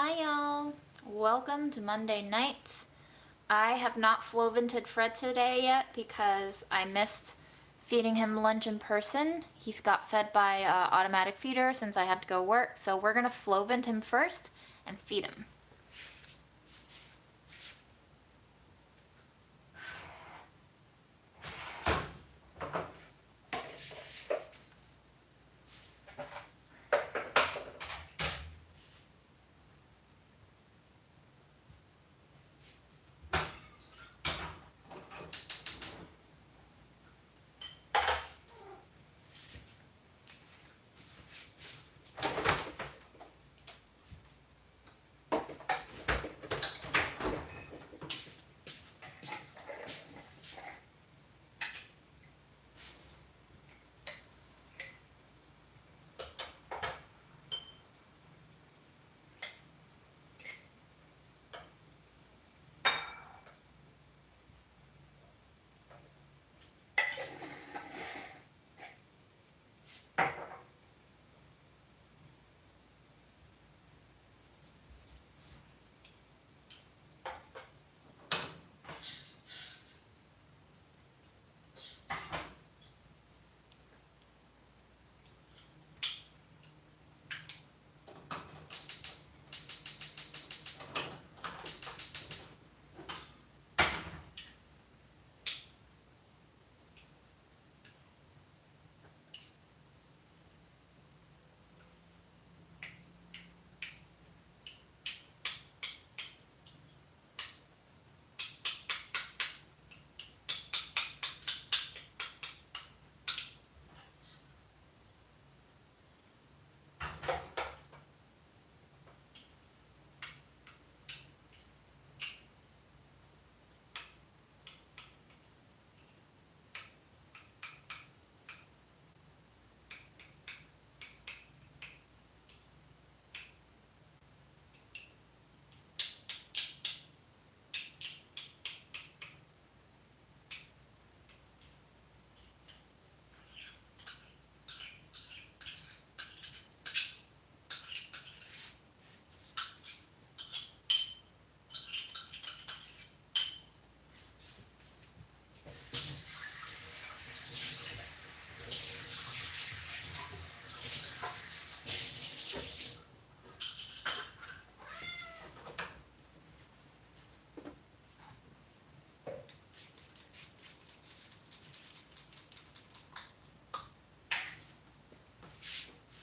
Hi y'all, welcome to Monday night. I have not flovented Fred today yet because I missed feeding him lunch in person. He got fed by automatic feeder since I had to go work, so we're gonna flovent him first and feed him.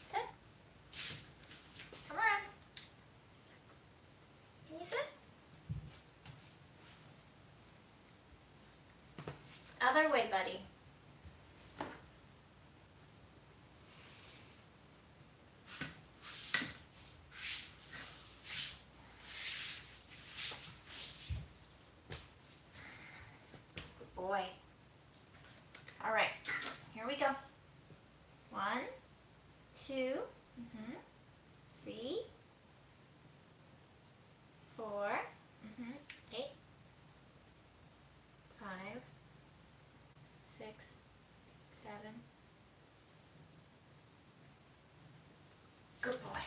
Sit. Come around. Can you sit? Other way, buddy. Good boy. All right, here we go. 1, 2, 3, 4, 8, 5, 6, 7. Good boy.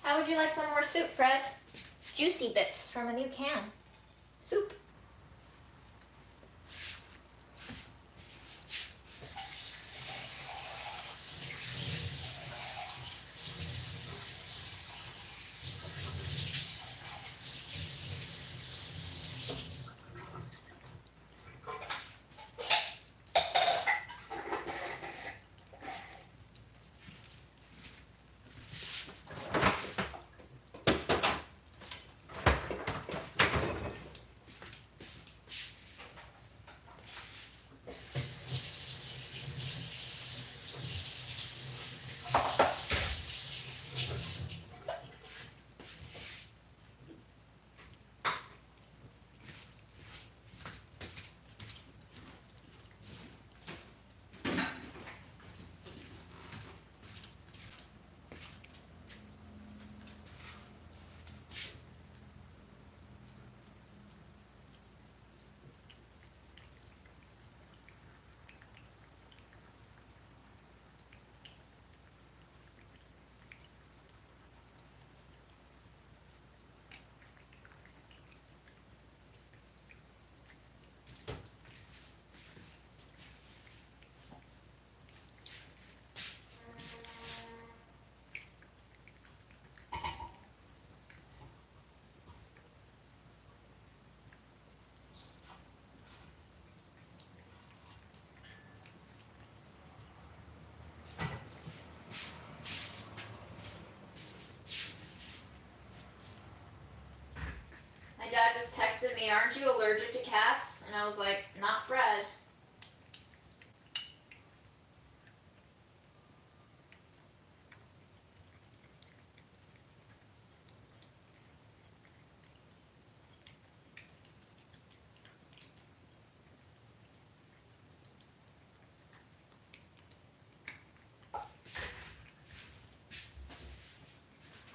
How would you like some more soup, Fred? Juicy bits from a new can. Soup. My dad just texted me, "Aren't you allergic to cats?" And I was like, "Not Fred."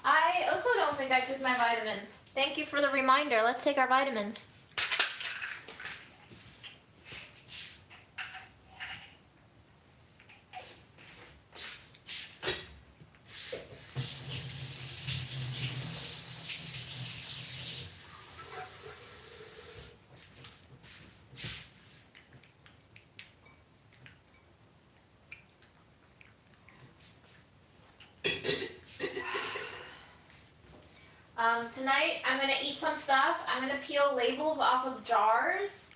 I also don't think I took my vitamins. Thank you for the reminder. Let's take our vitamins. Tonight I'm gonna eat some stuff. I'm gonna peel labels off of jars.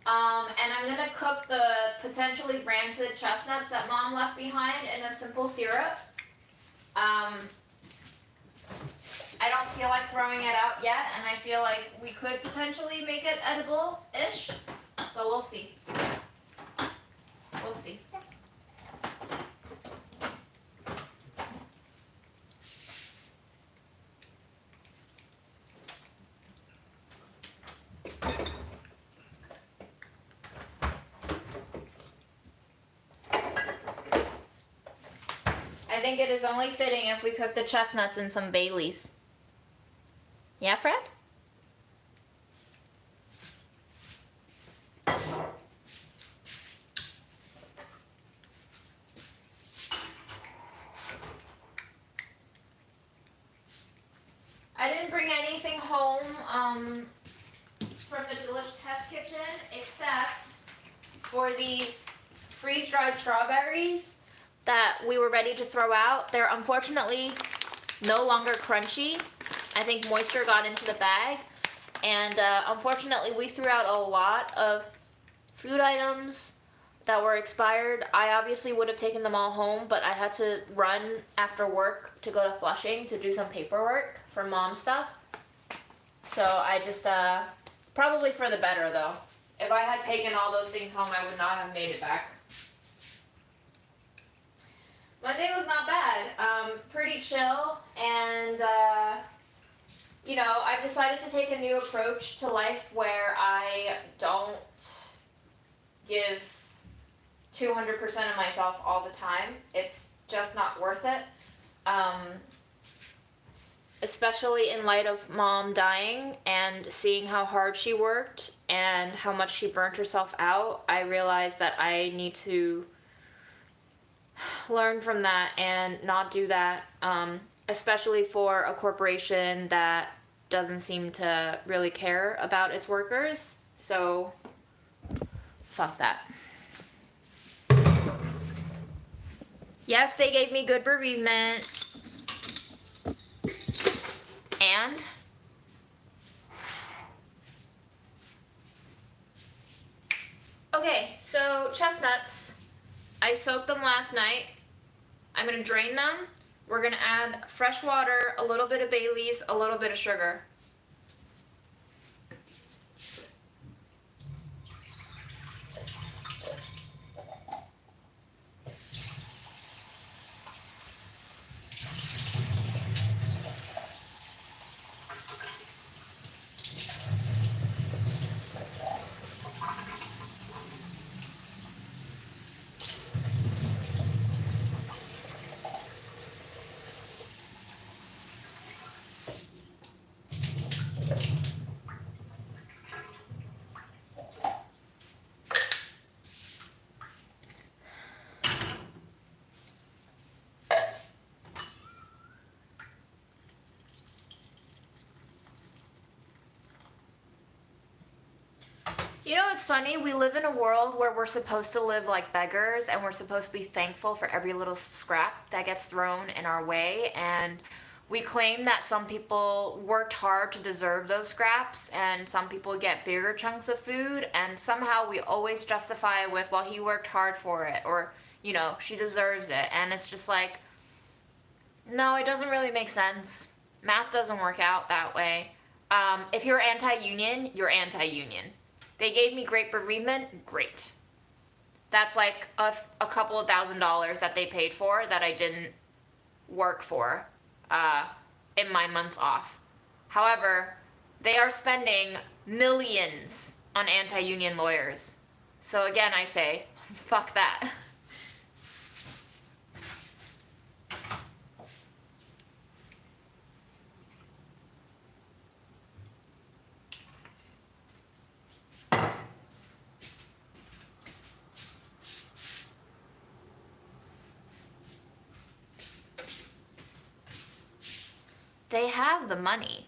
And I'm gonna cook the potentially rancid chestnuts that Mom left behind in a simple syrup. I don't feel like throwing it out yet, and I feel like we could potentially make it edible-ish, but we'll see. We'll see. I think it is only fitting if we cook the chestnuts in some Baileys. Yeah, Fred? didn't bring anything home from the Delish Test Kitchen except for these freeze-dried strawberries that we were ready to throw out. They're unfortunately no longer crunchy. I think moisture got into the bag, and unfortunately we threw out a lot of food items that were expired. I obviously would have taken them all home, but I had to run after work to go to Flushing to do some paperwork for mom stuff. So I just, probably for the better though. If I had taken all those things home, I would not have made it back. Monday was not bad. Pretty chill, and you know, I've decided to take a new approach to life where I don't give 200% of myself all the time. It's just not worth it. Especially in light of mom dying and seeing how hard she worked and how much she burnt herself out, I realized that I need to learn from that and not do that, especially for a corporation that doesn't seem to really care about its workers. So, fuck that. Yes, they gave me good bereavement. And okay, so chestnuts, I soaked them last night. I'm gonna drain them. We're gonna add fresh water, a little bit of Bailey's, a little bit of sugar. You know, it's funny, we live in a world where we're supposed to live like beggars and we're supposed to be thankful for every little scrap that gets thrown in our way, and we claim that some people worked hard to deserve those scraps and some people get bigger chunks of food, and somehow we always justify it with, well, he worked hard for it, or, you know, she deserves it. And it's just like, no, it doesn't really make sense. Math doesn't work out that way. If you're anti-union, you're anti-union. They gave me great bereavement, great. That's like a couple of $1,000s that they paid for that I didn't work for in my month off. However, they are spending millions on anti-union lawyers. So again, I say, fuck that. They have the money.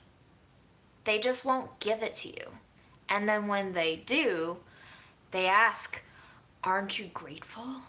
They just won't give it to you. And then when they do, they ask, aren't you grateful?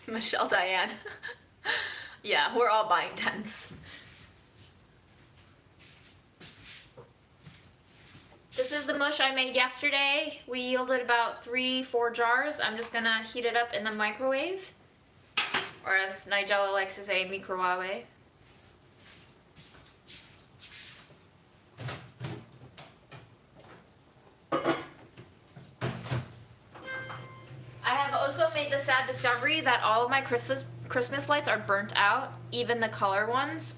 Michelle Diane. Yeah, we're all buying tents. This is the mush I made yesterday. We yielded about 3-4 jars. I'm just gonna heat it up in the microwave, or as Nigella likes to say, microwave. made the sad discovery that all of my Christmas lights are burnt out, even the color ones.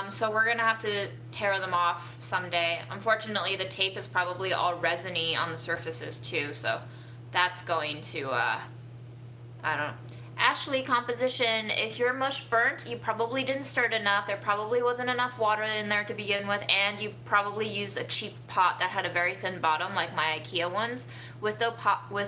So we're gonna have to tear them off someday. Unfortunately, the tape is probably all resiny on the surfaces too, so that's going to, I don't know. Ashley, composition, if your mush burnt, you probably didn't stir it enough, there probably wasn't enough water in there to begin with, and you probably used a cheap pot that had a very thin bottom, like my IKEA ones. With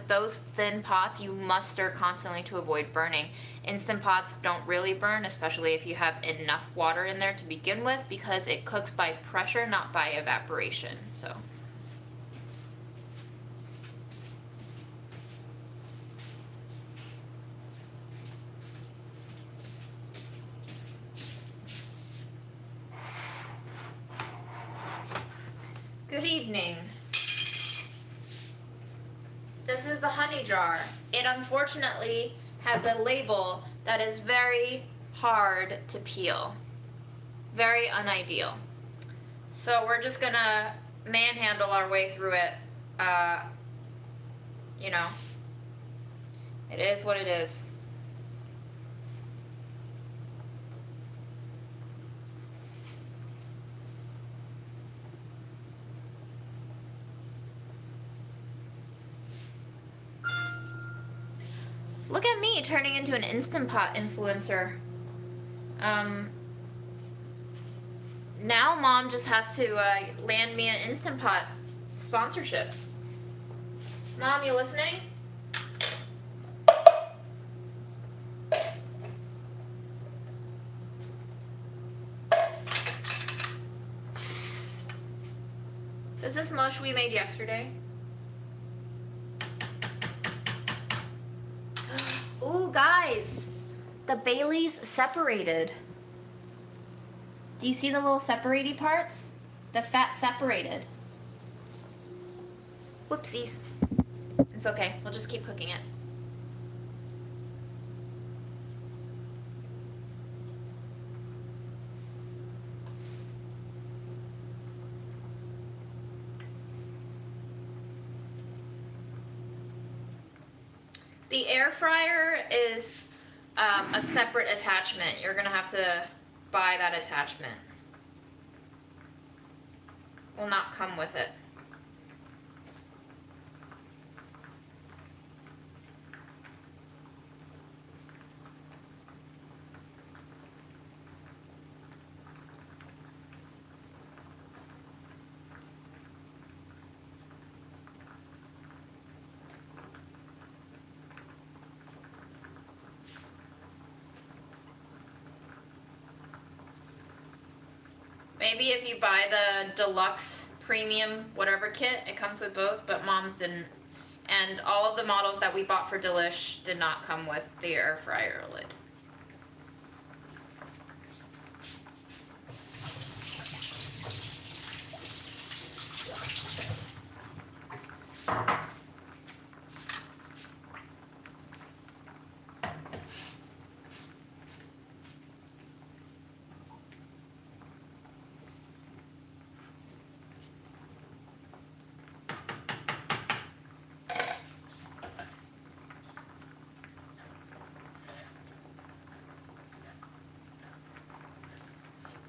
those thin pots, you must stir constantly to avoid burning. Instant pots don't really burn, especially if you have enough water in there to begin with, because it cooks by pressure, not by evaporation, so. Good evening. This is the honey jar. It unfortunately has a label that is very hard to peel. Very unideal. So we're just gonna manhandle our way through it. You know, it is what it is. Look at me turning into an Instant Pot influencer. Now Mom just has to land me an Instant Pot sponsorship. Mom, you listening? Is this mush we made yesterday? Ooh, guys, the Baileys separated. Do you see the little separate parts? The fat separated. Whoopsies. It's okay, we'll just keep cooking it. The air fryer is a separate attachment. You're gonna have to buy that attachment. Will not come with it. Maybe if you buy the deluxe premium whatever kit, it comes with both, but Mom's didn't. And all of the models that we bought for Delish did not come with the air fryer lid.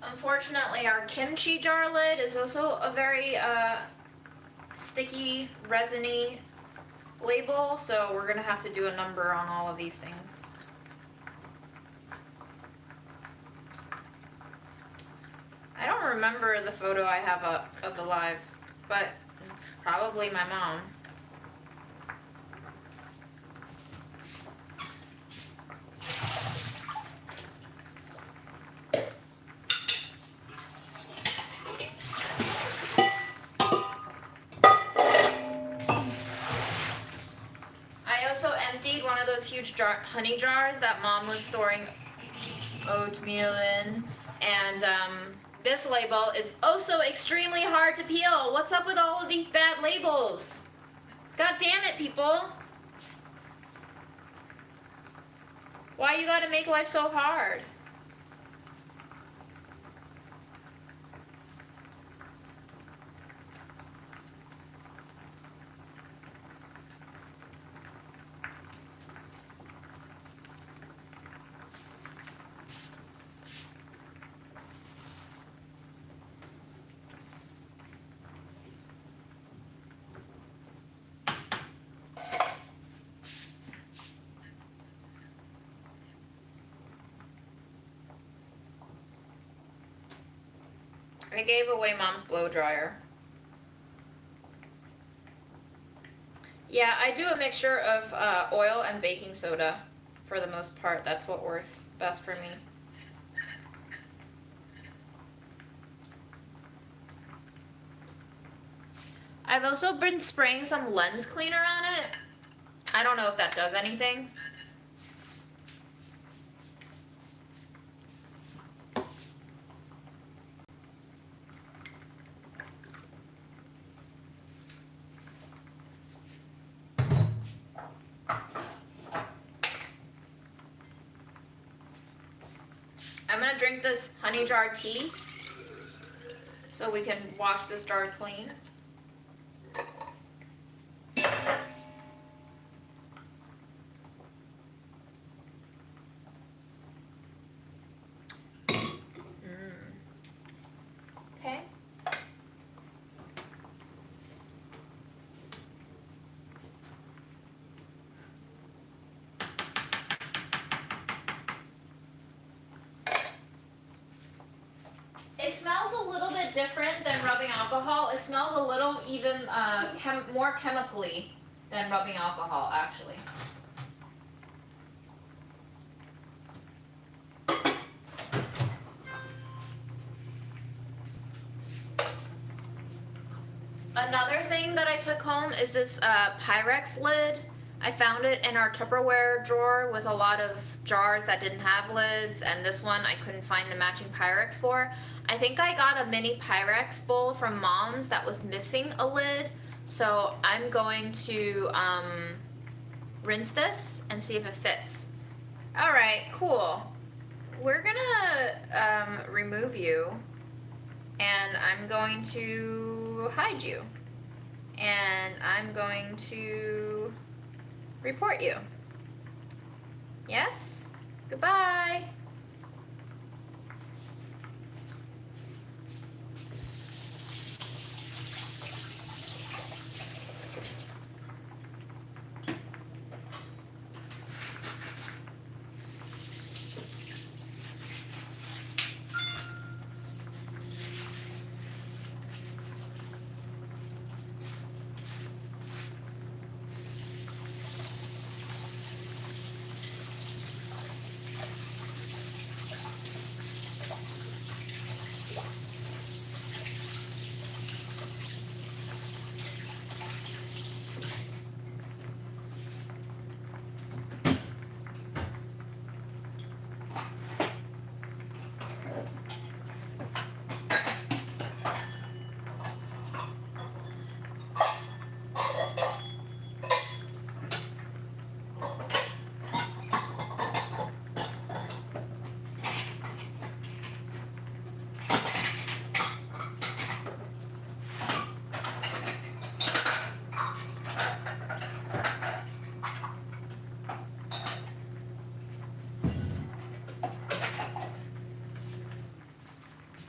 Unfortunately, our kimchi jar lid is also a very sticky, resiny label, so we're gonna have to do a number on all of these things. I don't remember the photo I have up of the live, but it's probably my mom. One of those huge honey jars that Mom was storing oatmeal in, and this label is also extremely hard to peel. What's up with all of these bad labels? God damn it, people. Why you gotta make life so hard? I gave away Mom's blow dryer. Yeah, I do a mixture of oil and baking soda for the most part. That's what works best for me. I've also been spraying some lens cleaner on it. I don't know if that does anything. I'm gonna drink this honey jar tea so we can wash this jar clean. Okay. It smells a little bit different than rubbing alcohol. It smells a little even more chemically than rubbing alcohol, actually. Another thing that I took home is this Pyrex lid. I found it in our Tupperware drawer with a lot of jars that didn't have lids, and this one I couldn't find the matching Pyrex for. I think I got a mini Pyrex bowl from Mom's that was missing a lid, so I'm going to rinse this and see if it fits. Alright, cool. We're gonna remove you, and I'm going to hide you, and I'm going to report you. Yes? Goodbye.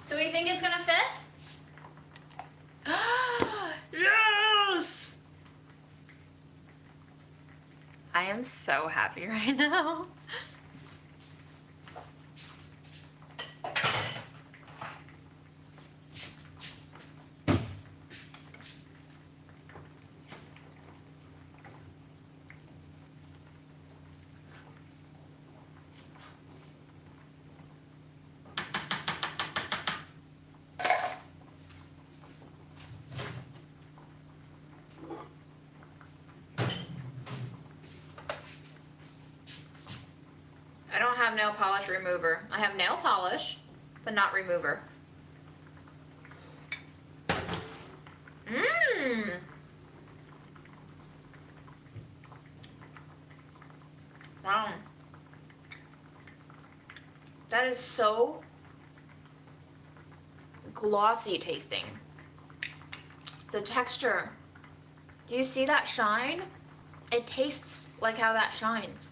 Do we think it's gonna fit? Yes! I am so happy right now. I don't have nail polish remover. I have nail polish, but not remover. Mmm. Wow. That is so glossy tasting. The texture. Do you see that shine? It tastes like how that shines.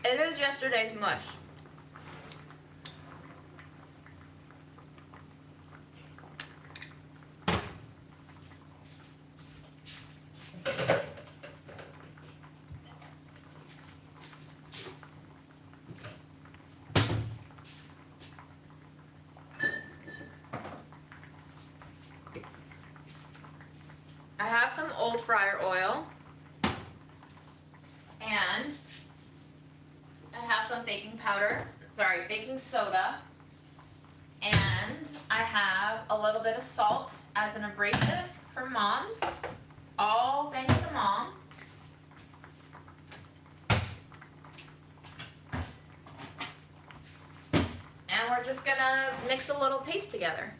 It is yesterday's mush. have some old fryer oil, and I have some baking soda, and I have a little bit of salt as an abrasive for moms, all thanks to Mom. And we're just gonna mix a little paste together.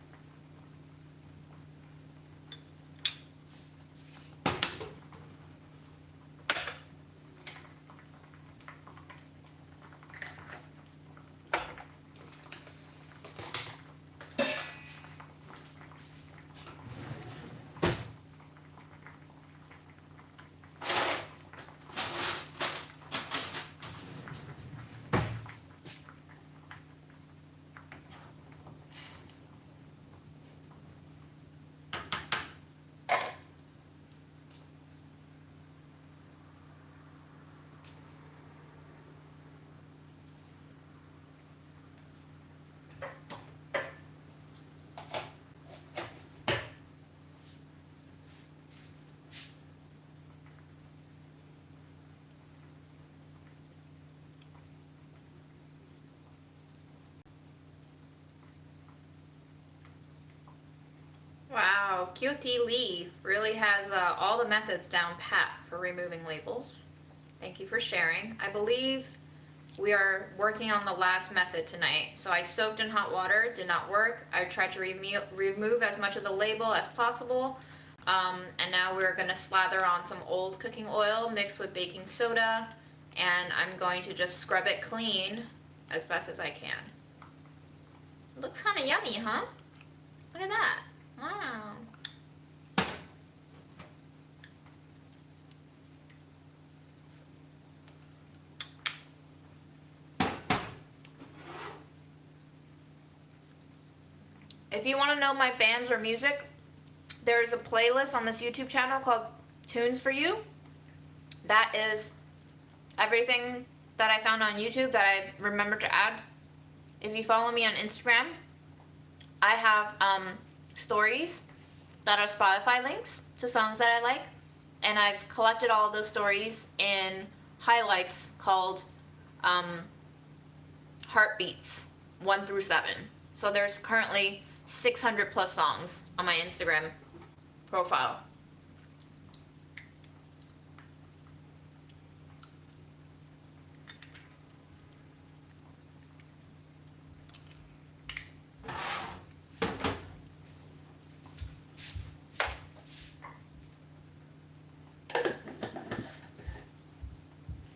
Wow, QT Lee really has all the methods down pat for removing labels. Thank you for sharing. I believe we are working on the last method tonight. So I soaked in hot water, did not work. I tried to remove as much of the label as possible. And now we're gonna slather on some old cooking oil mixed with baking soda, and I'm going to just scrub it clean as best as I can. Looks kind of yummy, huh? Look at that. Wow. If you want to know my bands or music, there's a playlist on this YouTube channel called Tunes for You. That is everything that I found on YouTube that I remembered to add. If you follow me on Instagram, I have stories that are Spotify links to songs that I like, and I've collected all of those stories in highlights called Heartbeats 1 through 7. So there's currently 600 plus songs on my Instagram profile.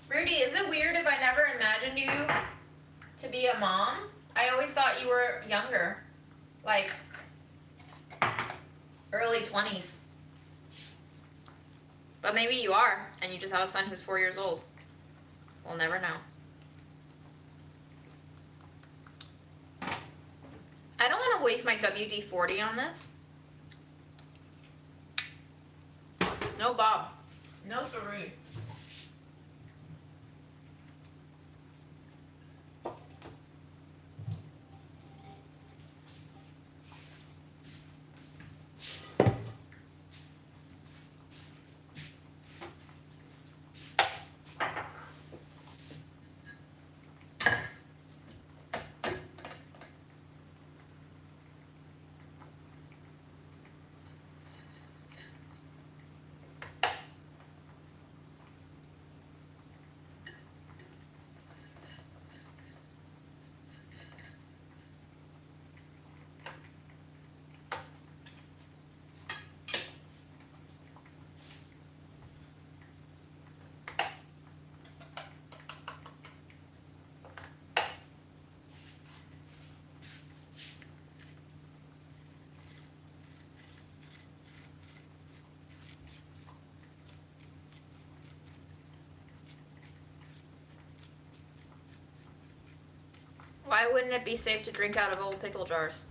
Rudy, is it weird if I never imagined you to be a mom? I always thought you were younger, like early 20s. But maybe you are, and you just have a son who's 4 years old. We'll never know. I don't want to waste my WD-40 on this. No Bob. No siree. Why wouldn't it be safe to drink out of old pickle jars?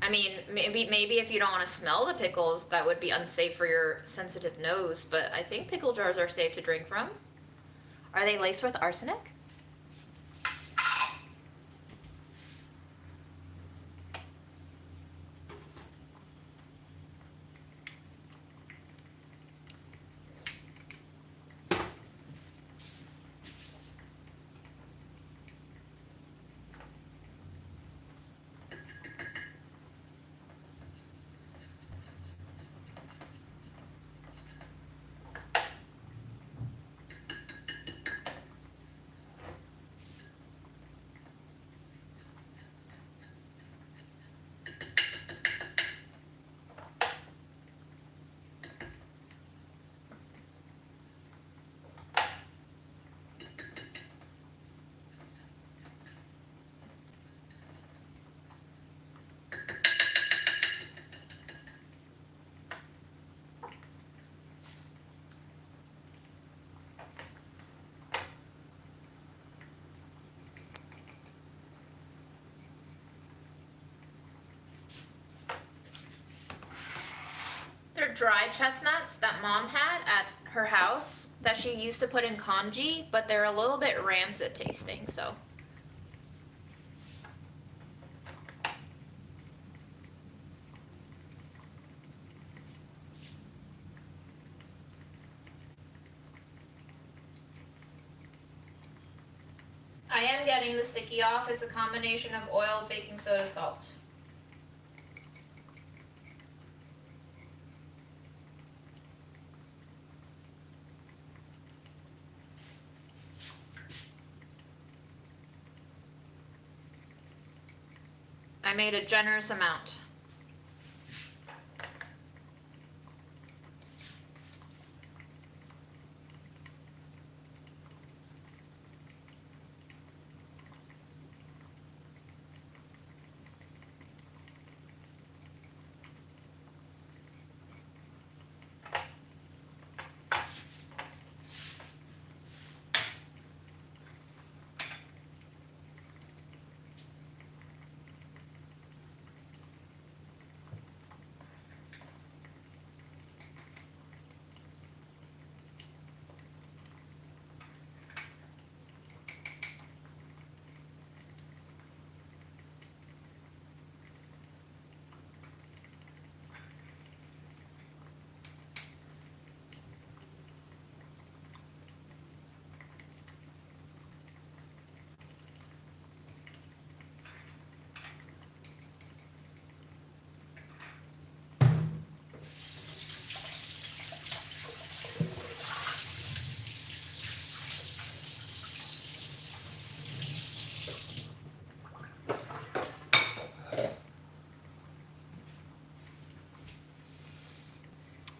I mean, maybe if you don't want to smell the pickles, that would be unsafe for your sensitive nose, but I think pickle jars are safe to drink from. Are they laced with arsenic? dry chestnuts that Mom had at her house that she used to put in congee, but they're a little bit rancid tasting, so. I am getting the sticky off. It's a combination of oil, baking soda, salt. I made a generous amount.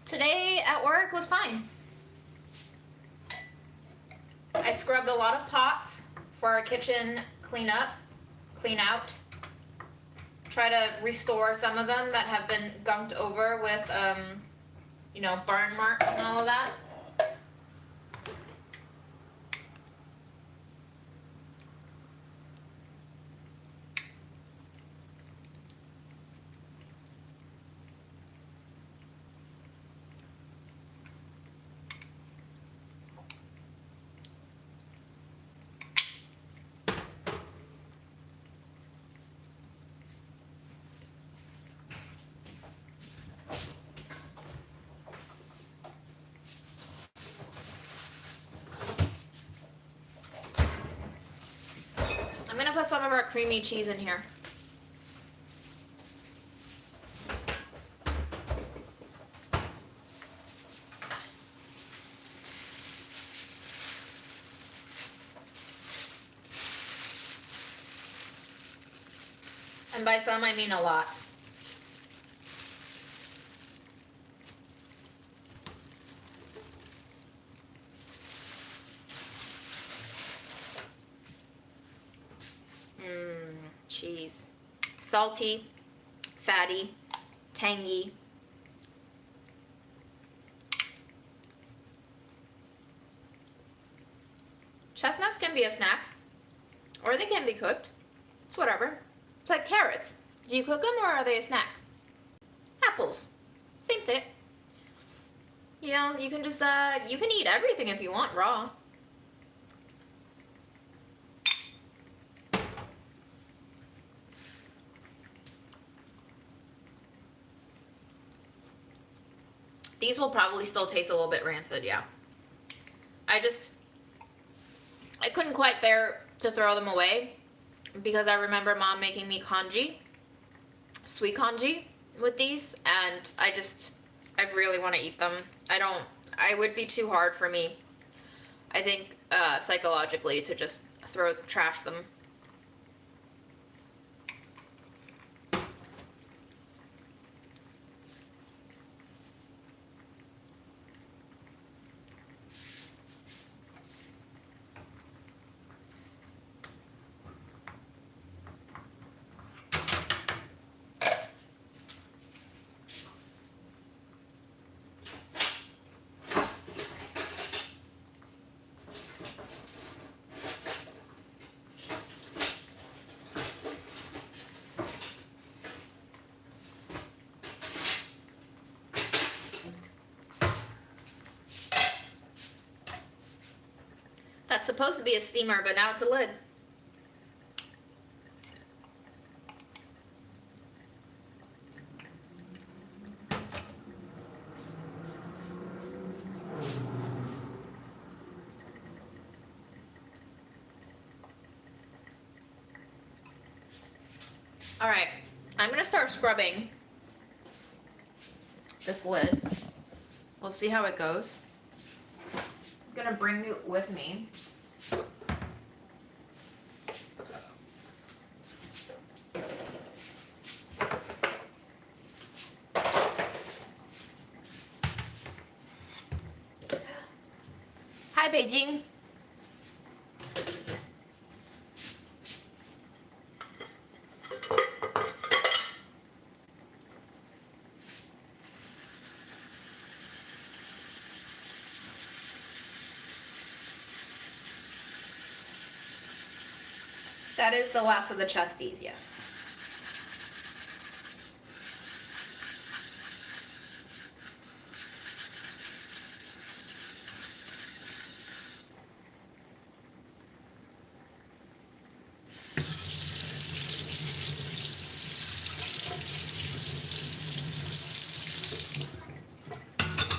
Today at work was fine. I scrubbed a lot of pots for our kitchen clean out. Try to restore some of them that have been gunked over with, burn marks and all of that. I'm gonna put some of our creamy cheese in here. And by some, I mean a lot. Cheese. Salty, fatty, tangy. Chestnuts can be a snack, or they can be cooked. It's whatever. It's like carrots. Do you cook them or are they a snack? Apples. Same thing. You know, you can just, you can eat everything if you want raw. These will probably still taste a little bit rancid, yeah. I couldn't quite bear to throw them away because I remember Mom making me congee, sweet congee with these, and I really want to eat them. It would be too hard for me, I think, psychologically to just trash them. That's supposed to be a steamer, but now it's a lid. All right, I'm gonna start scrubbing this lid. We'll see how it goes. I'm gonna bring it with me. Hi, Beijing. That is the last of the chesties, yes.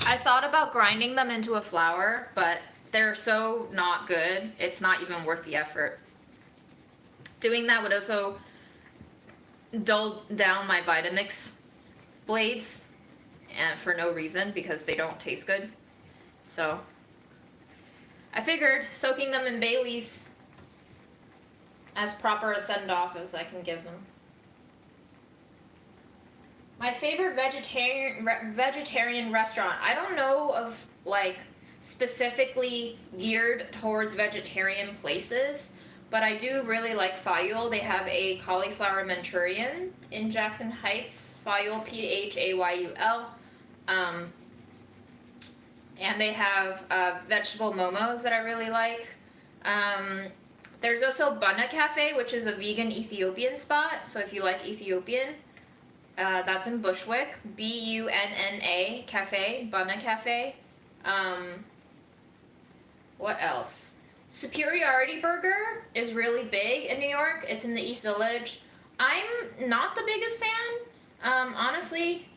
I thought about grinding them into a flour, but they're so not good, it's not even worth the effort. Doing that would also dull down my Vitamix blades, and for no reason, because they don't taste good. So I figured soaking them in Bailey's as proper a send-off as I can give them. My favorite vegetarian restaurant. I don't know of like specifically geared towards vegetarian places, but I do really like Fayul. They have a cauliflower Manchurian in Jackson Heights. Fayul, Phayul. And they have vegetable momos that I really like. There's also Bunna Cafe, which is a vegan Ethiopian spot. So if you like Ethiopian, that's in Bushwick. Bunna Cafe, Bunna Cafe. What else? Superiority Burger is really big in New York. It's in the East Village. I'm not the biggest fan, honestly.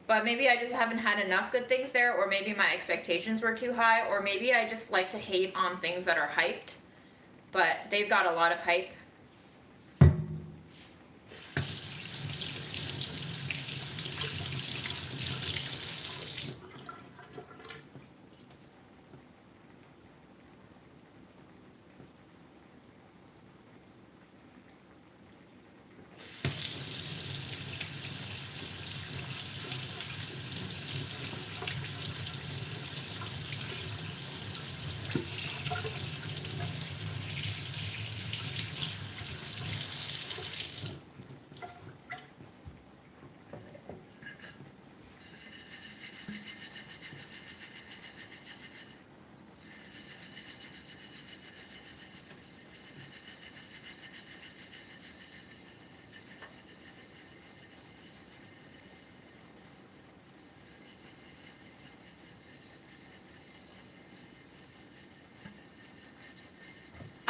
But maybe I just haven't had enough good things there, or maybe my expectations were too high, or maybe I just like to hate on things that are hyped. But they've got a lot of hype.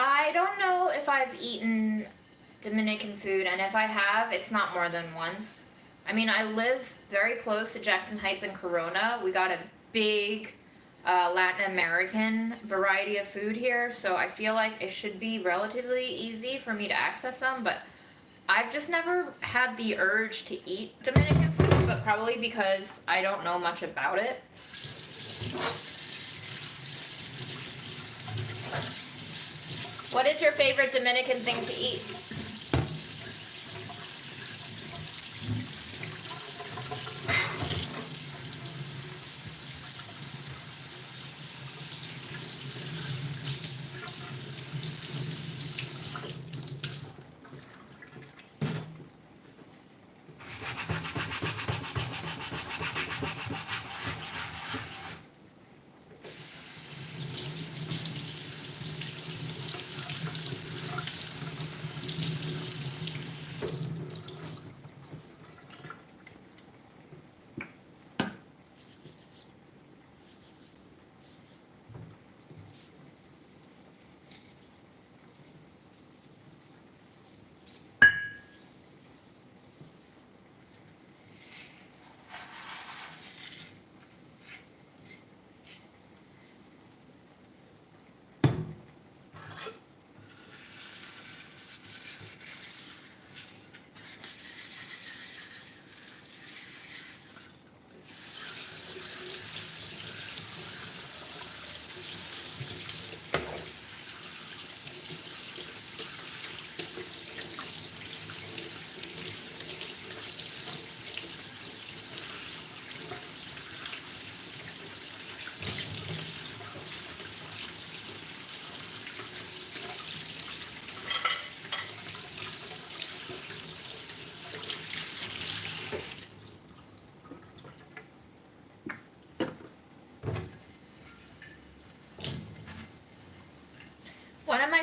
I don't know if I've eaten Dominican food, and if I have, it's not more than once. I mean, I live very close to Jackson Heights and Corona. We got a big Latin American variety of food here, so I feel like it should be relatively easy for me to access them, but I've just never had the urge to eat Dominican food, but probably because I don't know much about it. What is your favorite Dominican thing to eat?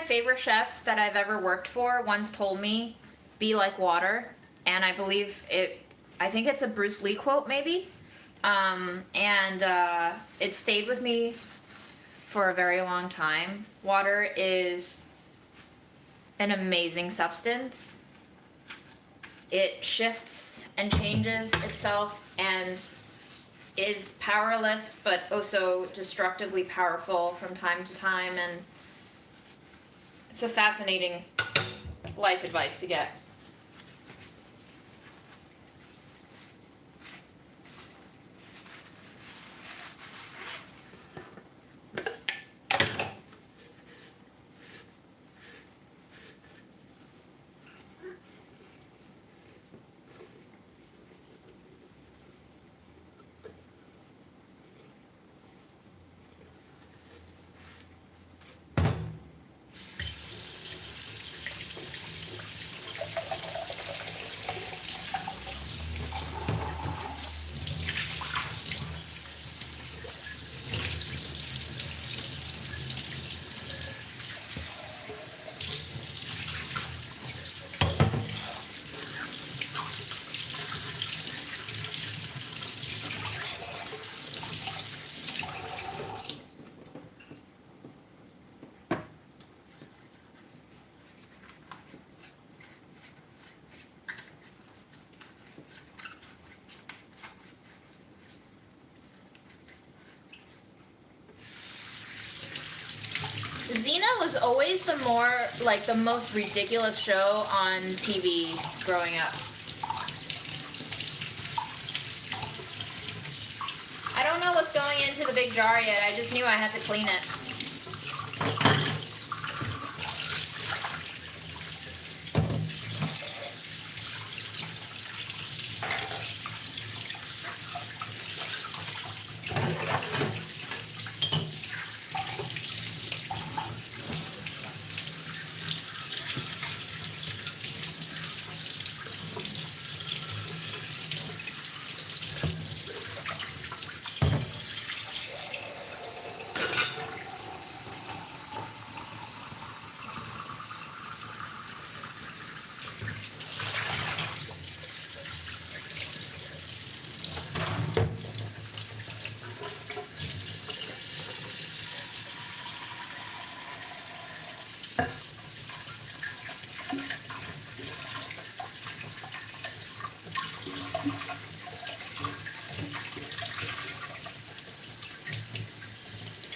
favorite chefs that I've ever worked for once told me, "Be like water," and I believe it. I think it's a Bruce Lee quote, maybe, and it stayed with me for a very long time. Water is an amazing substance. It shifts and changes itself and is powerless, but also destructively powerful from time to time, and it's a fascinating life advice to get. Xena was always the most ridiculous show on TV growing up. I don't know what's going into the big jar yet. I just knew I had to clean it.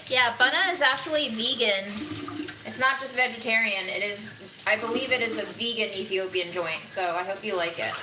Yeah, Bunna is actually vegan. It's not just vegetarian. It is, I believe it is a vegan Ethiopian joint, so I hope you like it.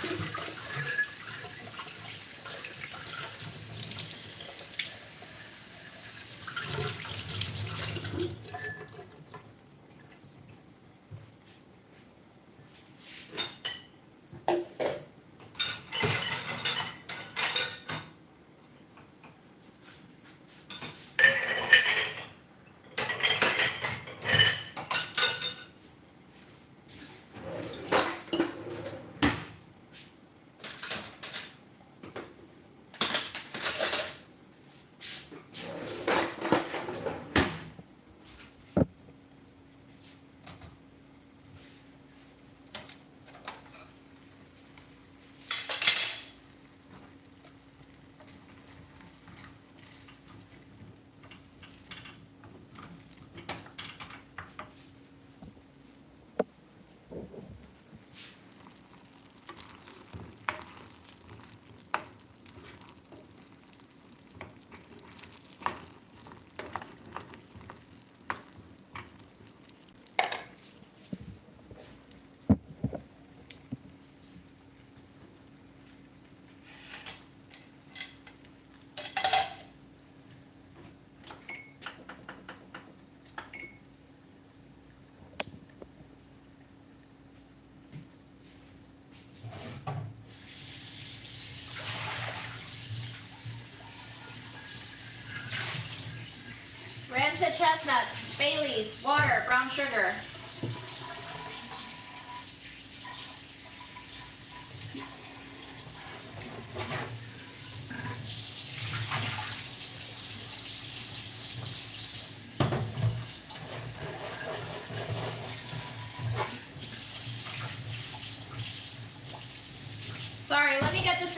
Rancid chestnuts, Baileys, water, brown sugar.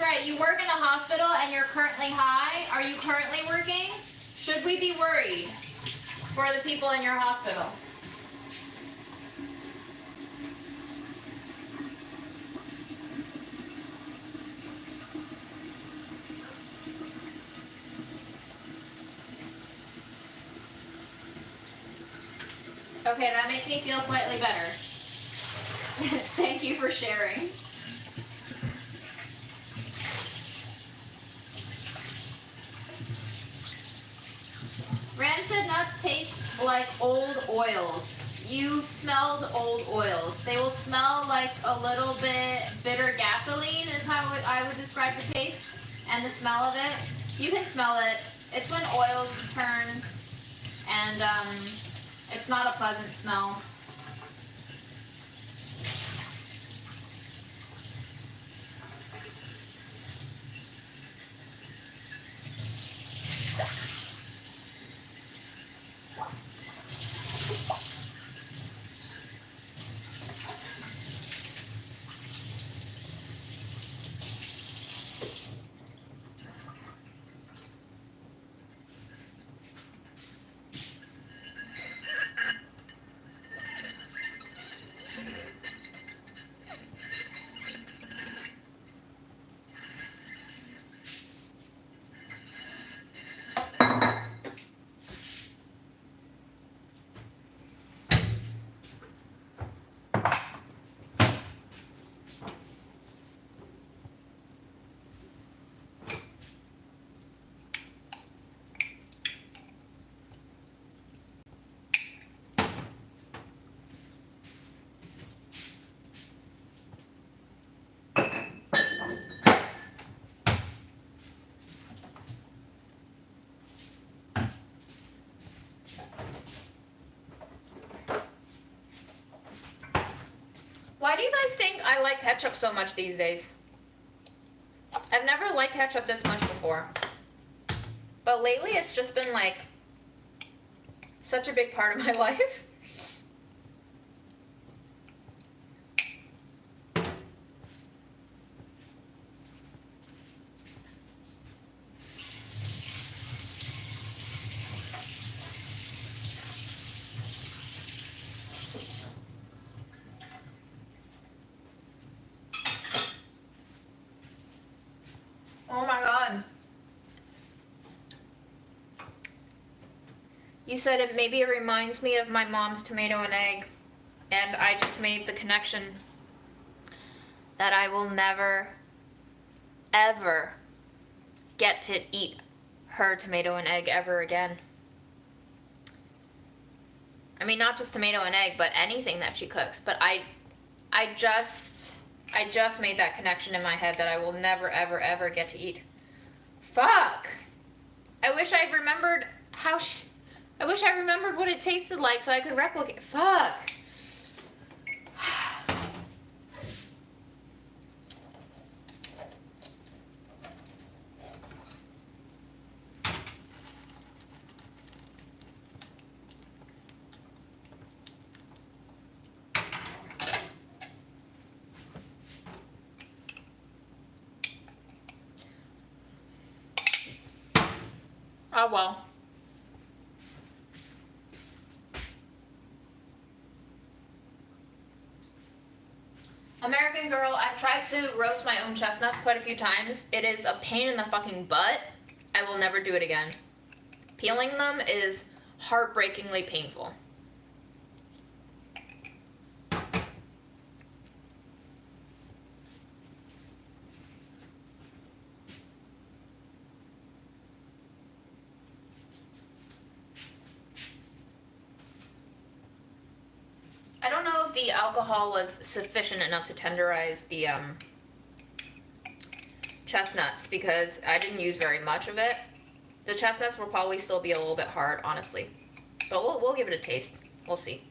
right, you work in a hospital and you're currently high. Are you currently working? Should we be worried for the people in your hospital? Okay, that makes me feel slightly better. Thank you for sharing. Rancid nuts taste like old oils. You've smelled old oils. They will smell like a little bit bitter gasoline is how I would describe the taste and the smell of it. You can smell it. It's when oils turn, and it's not a pleasant smell. Why do you guys think I like ketchup so much these days? I've never liked ketchup this much before. But lately it's just been like such a big part of my life. Oh my god. You said it maybe it reminds me of my mom's tomato and egg. And I just made the connection that I will never, ever get to eat her tomato and egg ever again. I mean, not just tomato and egg, but anything that she cooks. But I just made that connection in my head that I will never, ever, ever get to eat. Fuck. I wish I remembered I wish I remembered what it tasted like so I could replicate. Fuck. Oh well. American Girl, I've tried to roast my own chestnuts quite a few times. It is a pain in the fucking butt. I will never do it again. Peeling them is heartbreakingly painful. I don't know if the alcohol was sufficient enough to tenderize the chestnuts because I didn't use very much of it. The chestnuts will probably still be a little bit hard, honestly. But we'll give it a taste. We'll see.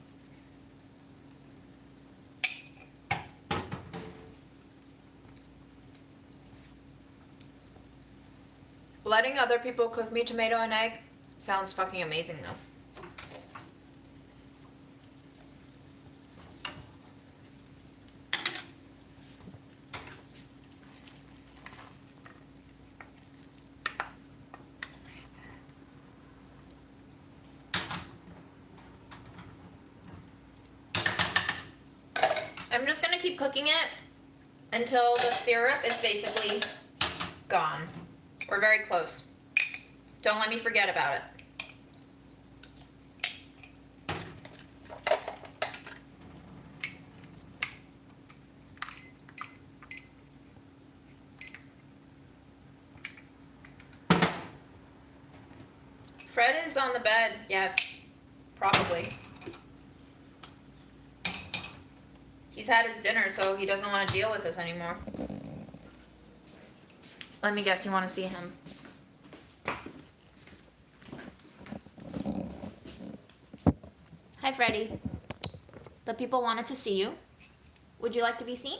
Letting other people cook me tomato and egg sounds fucking amazing though. keep cooking it until the syrup is basically gone. We're very close. Don't let me forget about it. Fred is on the bed, yes, probably. He's had his dinner, so he doesn't want to deal with us anymore. Let me guess, you want to see him. Hi, Freddy. The people wanted to see you. Would you like to be seen?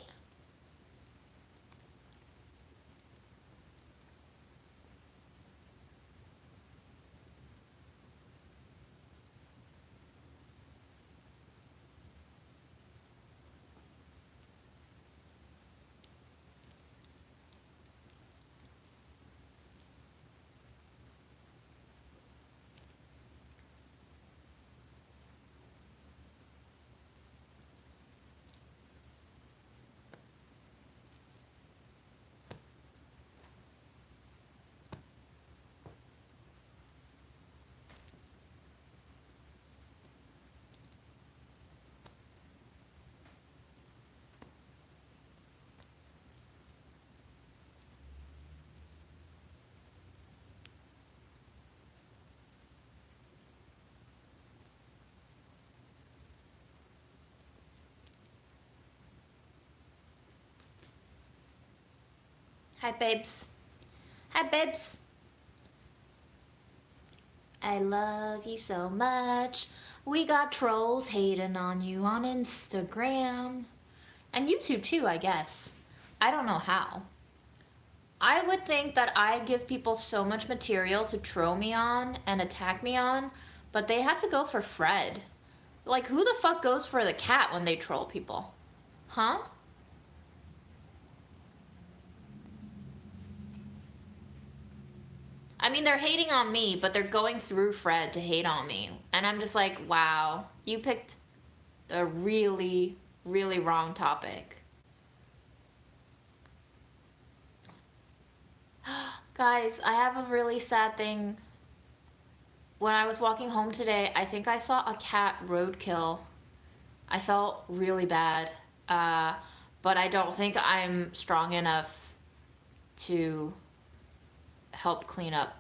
Hi, babes. Hi, babes. I love you so much. We got trolls hating on you on Instagram. And YouTube too, I guess. I don't know how. I would think that I give people so much material to troll me on and attack me on, but they had to go for Fred. Like, who the fuck goes for the cat when they troll people? Huh? I mean, they're hating on me, but they're going through Fred to hate on me. And I'm just like, wow, you picked the really, really wrong topic. Guys, I have a really sad thing. When I was walking home today, I think I saw a cat roadkill. I felt really bad. But I don't think I'm strong enough to help clean up.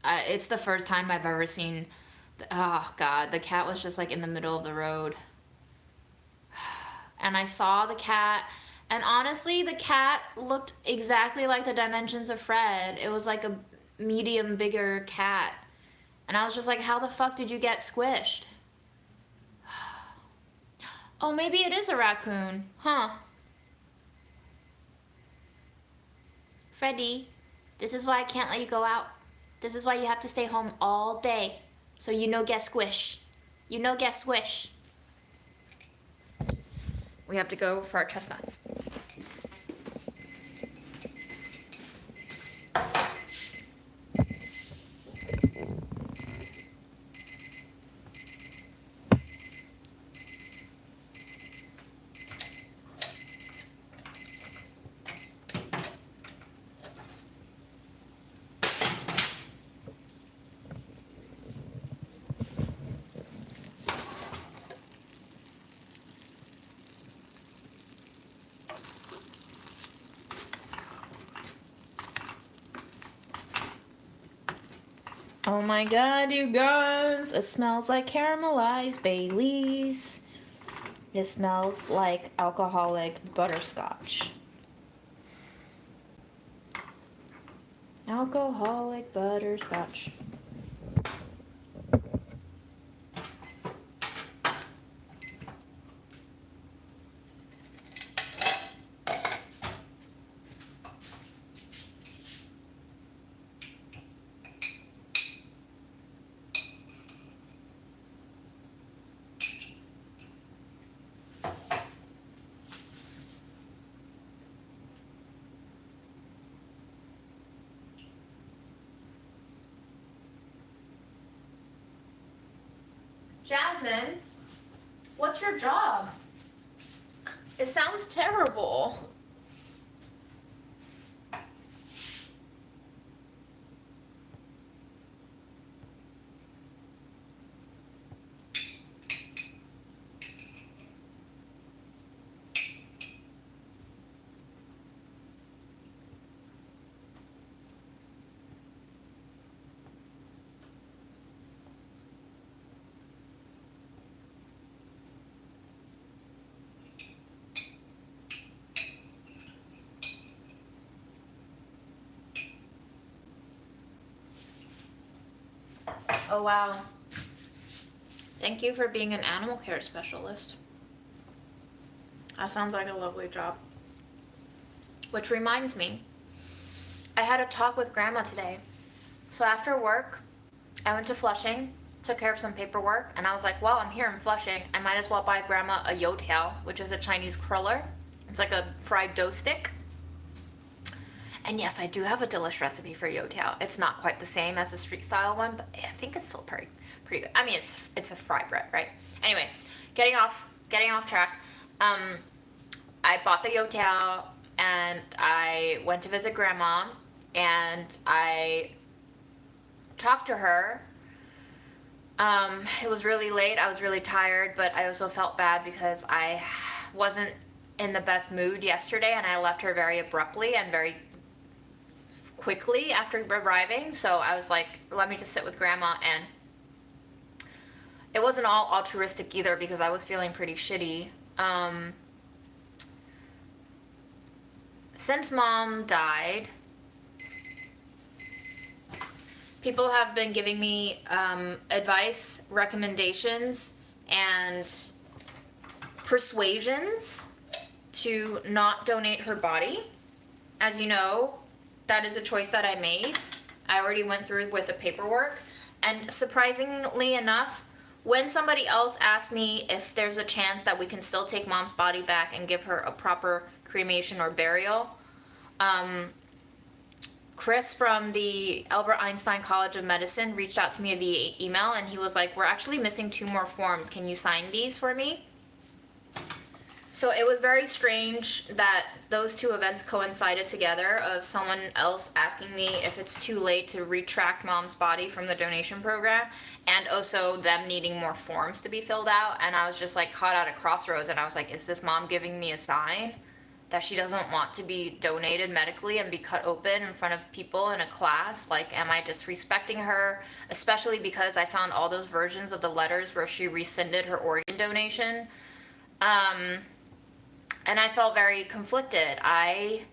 It's the first time I've ever seen, oh God, the cat was just like in the middle of the road. And I saw the cat, and honestly, the cat looked exactly like the dimensions of Fred. It was like a medium bigger cat. And I was just like, how the fuck did you get squished? Oh, maybe it is a raccoon. Huh. Freddy, this is why I can't let you go out. This is why you have to stay home all day. So you no get squish. You no get squish. We have to go for our chestnuts. Oh my God, you guys, it smells like caramelized Baileys. It smells like alcoholic butterscotch. Alcoholic butterscotch. Jasmine, What's your job? It sounds terrible. Oh, wow. Thank you for being an animal care specialist. That sounds like a lovely job. Which reminds me, I had a talk with Grandma today. So after work, I went to Flushing, took care of some paperwork, and I was like, well, I'm here in Flushing. I might as well buy Grandma a youtiao, which is a Chinese cruller. It's like a fried dough stick. And yes, I do have a delish recipe for youtiao. It's not quite the same as the street style one, but I think it's still pretty good. I mean, it's a fry bread, right? Anyway, getting off track. I bought the youtiao and I went to visit Grandma and I talked to her. It was really late. I was really tired, but I also felt bad because I wasn't in the best mood yesterday and I left her very abruptly and very quickly after arriving. So I was like, let me just sit with Grandma. And it wasn't all altruistic either because I was feeling pretty shitty. Since Mom died, people have been giving me advice, recommendations, and persuasions to not donate her body. As you know, that is a choice that I made. I already went through with the paperwork. And surprisingly enough, when somebody else asked me if there's a chance that we can still take Mom's body back and give her a proper cremation or burial, Chris from the Albert Einstein College of Medicine reached out to me via email and he was like, we're actually missing 2 more forms. Can you sign these for me? So it was very strange that those 2 events coincided together, of someone else asking me if it's too late to retract Mom's body from the donation program, and also them needing more forms to be filled out. And I was just like caught at a crossroads, and I was like, is this Mom giving me a sign that she doesn't want to be donated medically and be cut open in front of people in a class? Like, am I disrespecting her? Especially because I found all those versions of the letters where she rescinded her organ donation. And I felt very conflicted. I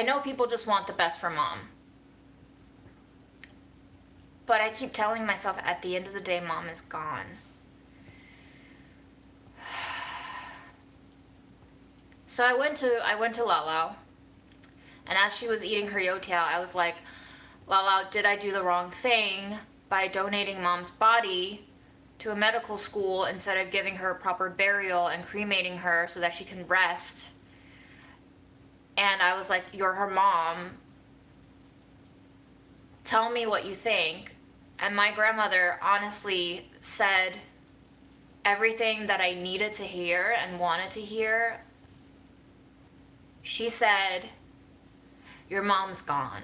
know people just want the best for Mom. But I keep telling myself at the end of the day, Mom is gone. So I went to Lalao, and as she was eating her youtiao, I was like, Lalao, did I do the wrong thing by donating Mom's body to a medical school instead of giving her a proper burial and cremating her so that she can rest? And I was like, you're her mom. Tell me what you think. And my grandmother honestly said everything that I needed to hear and wanted to hear. She said, your mom's gone.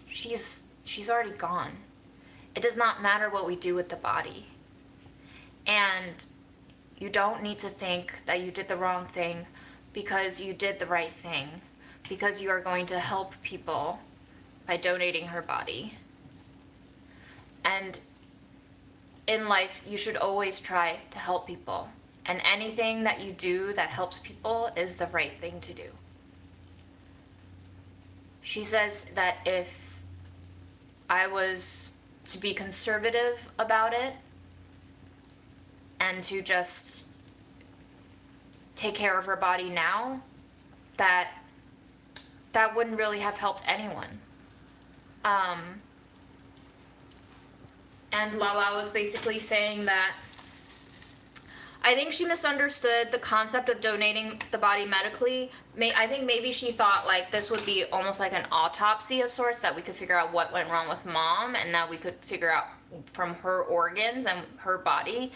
She's already gone. It does not matter what we do with the body. And you don't need to think that you did the wrong thing because you did the right thing, because you are going to help people by donating her body. And in life, you should always try to help people. And anything that you do that helps people is the right thing to do. She says that if I was to be conservative about it and to just take care of her body now, that wouldn't really have helped anyone. And Lala was basically saying that I think she misunderstood the concept of donating the body medically. I think maybe she thought like this would be almost like an autopsy of sorts, that we could figure out what went wrong with mom, and now we could figure out from her organs and her body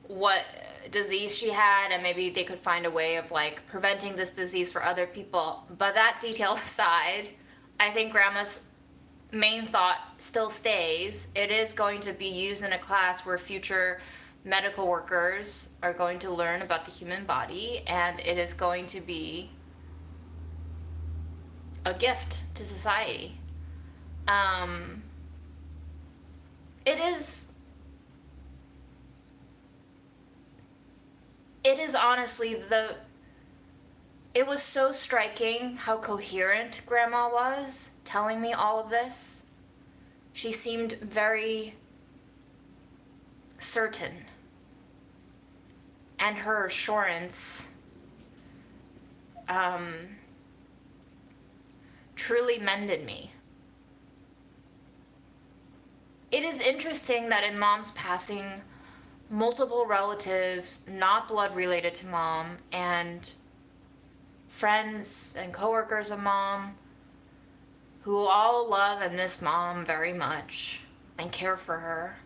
what disease she had, and maybe they could find a way of like preventing this disease for other people. But that detail aside, I think grandma's main thought still stays. It is going to be used in a class where future medical workers are going to learn about the human body, and it is going to be a gift to society. It is honestly it was so striking how coherent grandma was telling me all of this. She seemed very certain, and her assurance truly mended me. It is interesting that in mom's passing, multiple relatives not blood related to mom and friends and coworkers of mom, who all love and miss mom very much and care for her,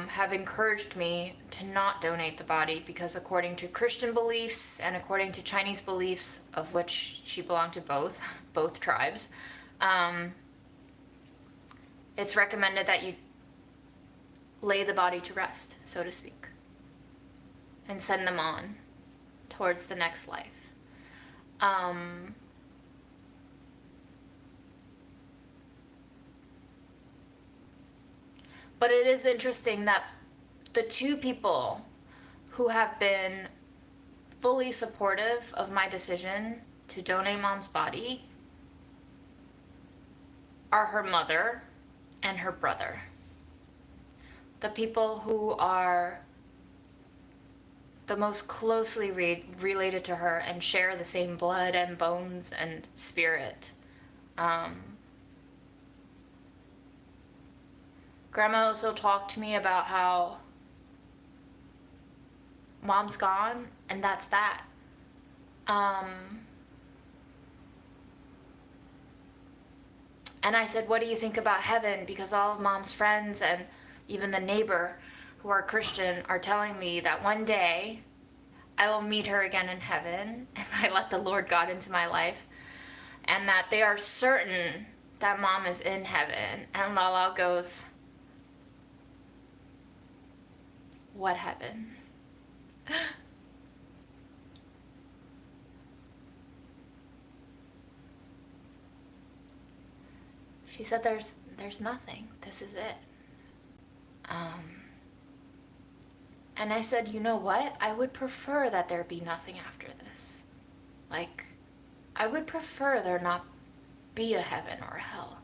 have encouraged me to not donate the body, because according to Christian beliefs and according to Chinese beliefs, of which she belonged to both tribes, it's recommended that you lay the body to rest, so to speak, and send them on towards the next life. But it is interesting that the two people who have been fully supportive of my decision to donate mom's body are her mother and her brother. The people who are the most closely related to her and share the same blood and bones and spirit. Grandma also talked to me about how mom's gone and that's that. And I said, what do you think about heaven? Because all of mom's friends and even the neighbor who are Christian are telling me that one day I will meet her again in heaven if I let the Lord God into my life, and that they are certain that mom is in heaven. And Lala goes, what heaven? She said, there's nothing. This is it. And I said, you know what? I would prefer that there be nothing after this. Like, I would prefer there not be a heaven or a hell.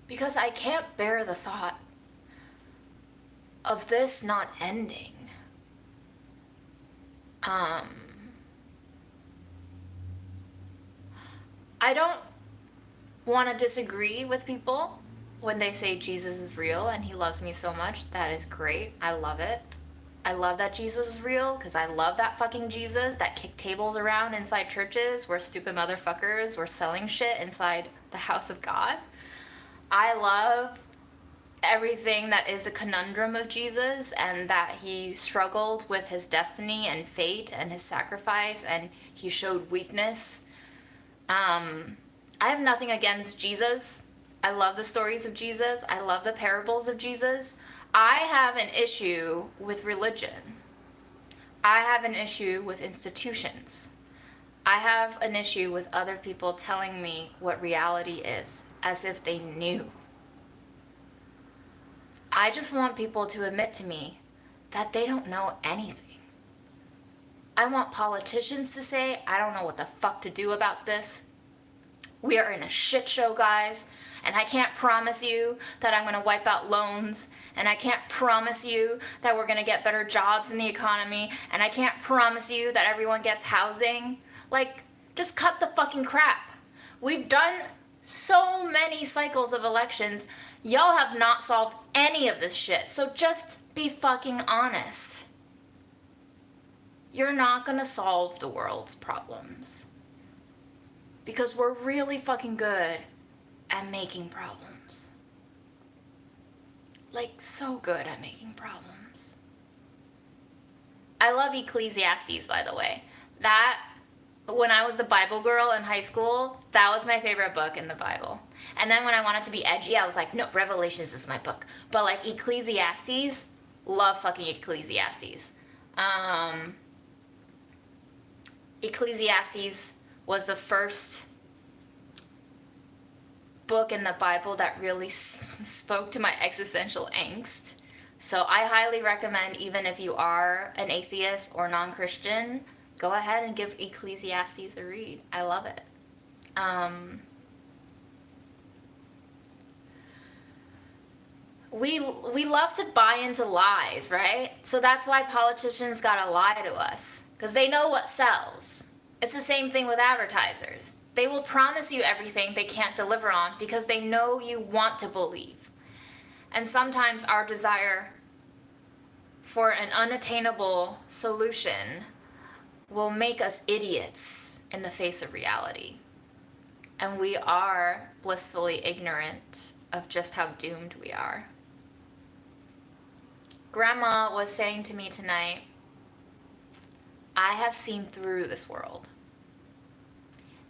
Because I can't bear the thought of this not ending. I don't want to disagree with people when they say Jesus is real and he loves me so much. That is great. I love it. I love that Jesus is real, because I love that fucking Jesus that kicked tables around inside churches where stupid motherfuckers were selling shit inside the house of God. I love everything that is a conundrum of Jesus, and that he struggled with his destiny and fate and his sacrifice, and he showed weakness. I have nothing against Jesus. I love the stories of Jesus. I love the parables of Jesus. I have an issue with religion. I have an issue with institutions. I have an issue with other people telling me what reality is, as if they knew. I just want people to admit to me that they don't know anything. I want politicians to say, I don't know what the fuck to do about this. We are in a shit show, guys, and I can't promise you that I'm going to wipe out loans, and I can't promise you that we're going to get better jobs in the economy, and I can't promise you that everyone gets housing. Like, just cut the fucking crap. We've done so many cycles of elections. Y'all have not solved any of this shit. So just be fucking honest. You're not gonna solve the world's problems. Because we're really fucking good at making problems. Like, so good at making problems. I love Ecclesiastes, by the way. That, when I was the Bible girl in high school, that was my favorite book in the Bible. And then when I wanted to be edgy, I was like, no, Revelations is my book. But like Ecclesiastes, love fucking Ecclesiastes. Ecclesiastes was the first book in the Bible that really spoke to my existential angst. So I highly recommend, even if you are an atheist or non-Christian, go ahead and give Ecclesiastes a read. I love it. We love to buy into lies, right? So that's why politicians gotta lie to us, because they know what sells. It's the same thing with advertisers. They will promise you everything they can't deliver on because they know you want to believe. And sometimes our desire for an unattainable solution will make us idiots in the face of reality. And we are blissfully ignorant of just how doomed we are. Grandma was saying to me tonight, I have seen through this world.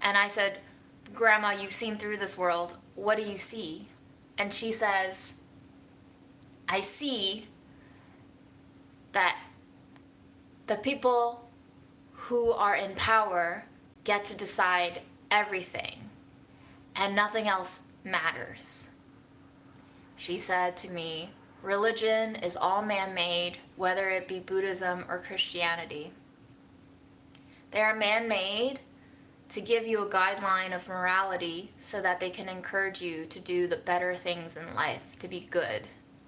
And I said, Grandma, you've seen through this world. What do you see? And she says, I see that the people who are in power get to decide everything, and nothing else matters. She said to me, religion is all man-made, whether it be Buddhism or Christianity. They are man-made to give you a guideline of morality so that they can encourage you to do the better things in life, to be good,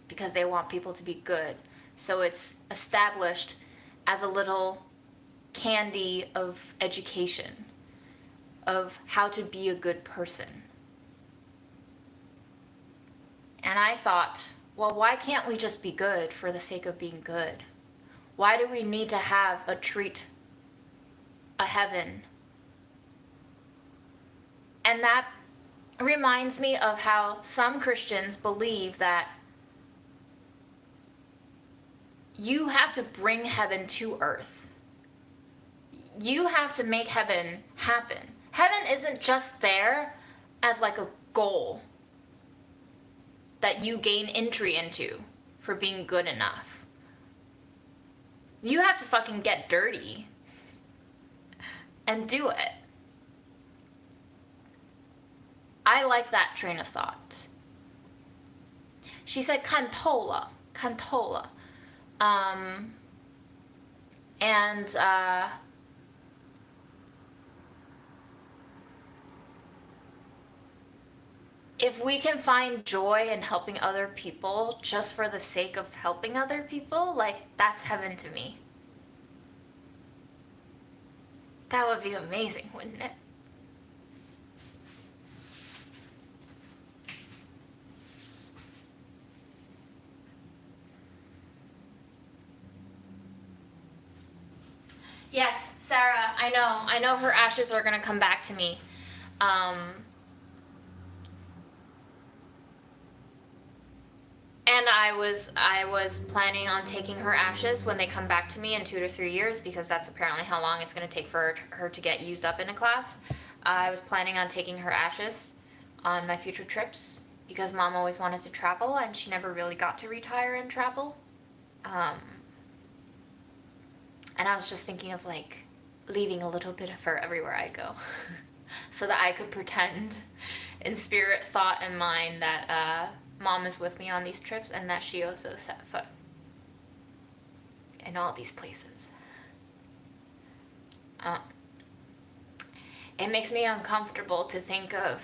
because they want people to be good. So it's established as a little candy of education, of how to be a good person. And I thought, well, why can't we just be good for the sake of being good? Why do we need to have a treat, a heaven? And that reminds me of how some Christians believe that you have to bring heaven to earth. You have to make heaven happen. Heaven isn't just there as like a goal that you gain entry into for being good enough. You have to fucking get dirty and do it. I like that train of thought. She said cantola. If we can find joy in helping other people just for the sake of helping other people, like, that's heaven to me. That would be amazing, wouldn't it? Yes, Sarah, I know her ashes are gonna come back to me. And I was planning on taking her ashes when they come back to me in 2 to 3 years, because that's apparently how long it's gonna take for her to get used up in a class. I was planning on taking her ashes on my future trips, because Mom always wanted to travel and she never really got to retire and travel. And I was just thinking of like leaving a little bit of her everywhere I go so that I could pretend in spirit, thought, and mind that Mom is with me on these trips and that she also set foot in all these places. It makes me uncomfortable to think of,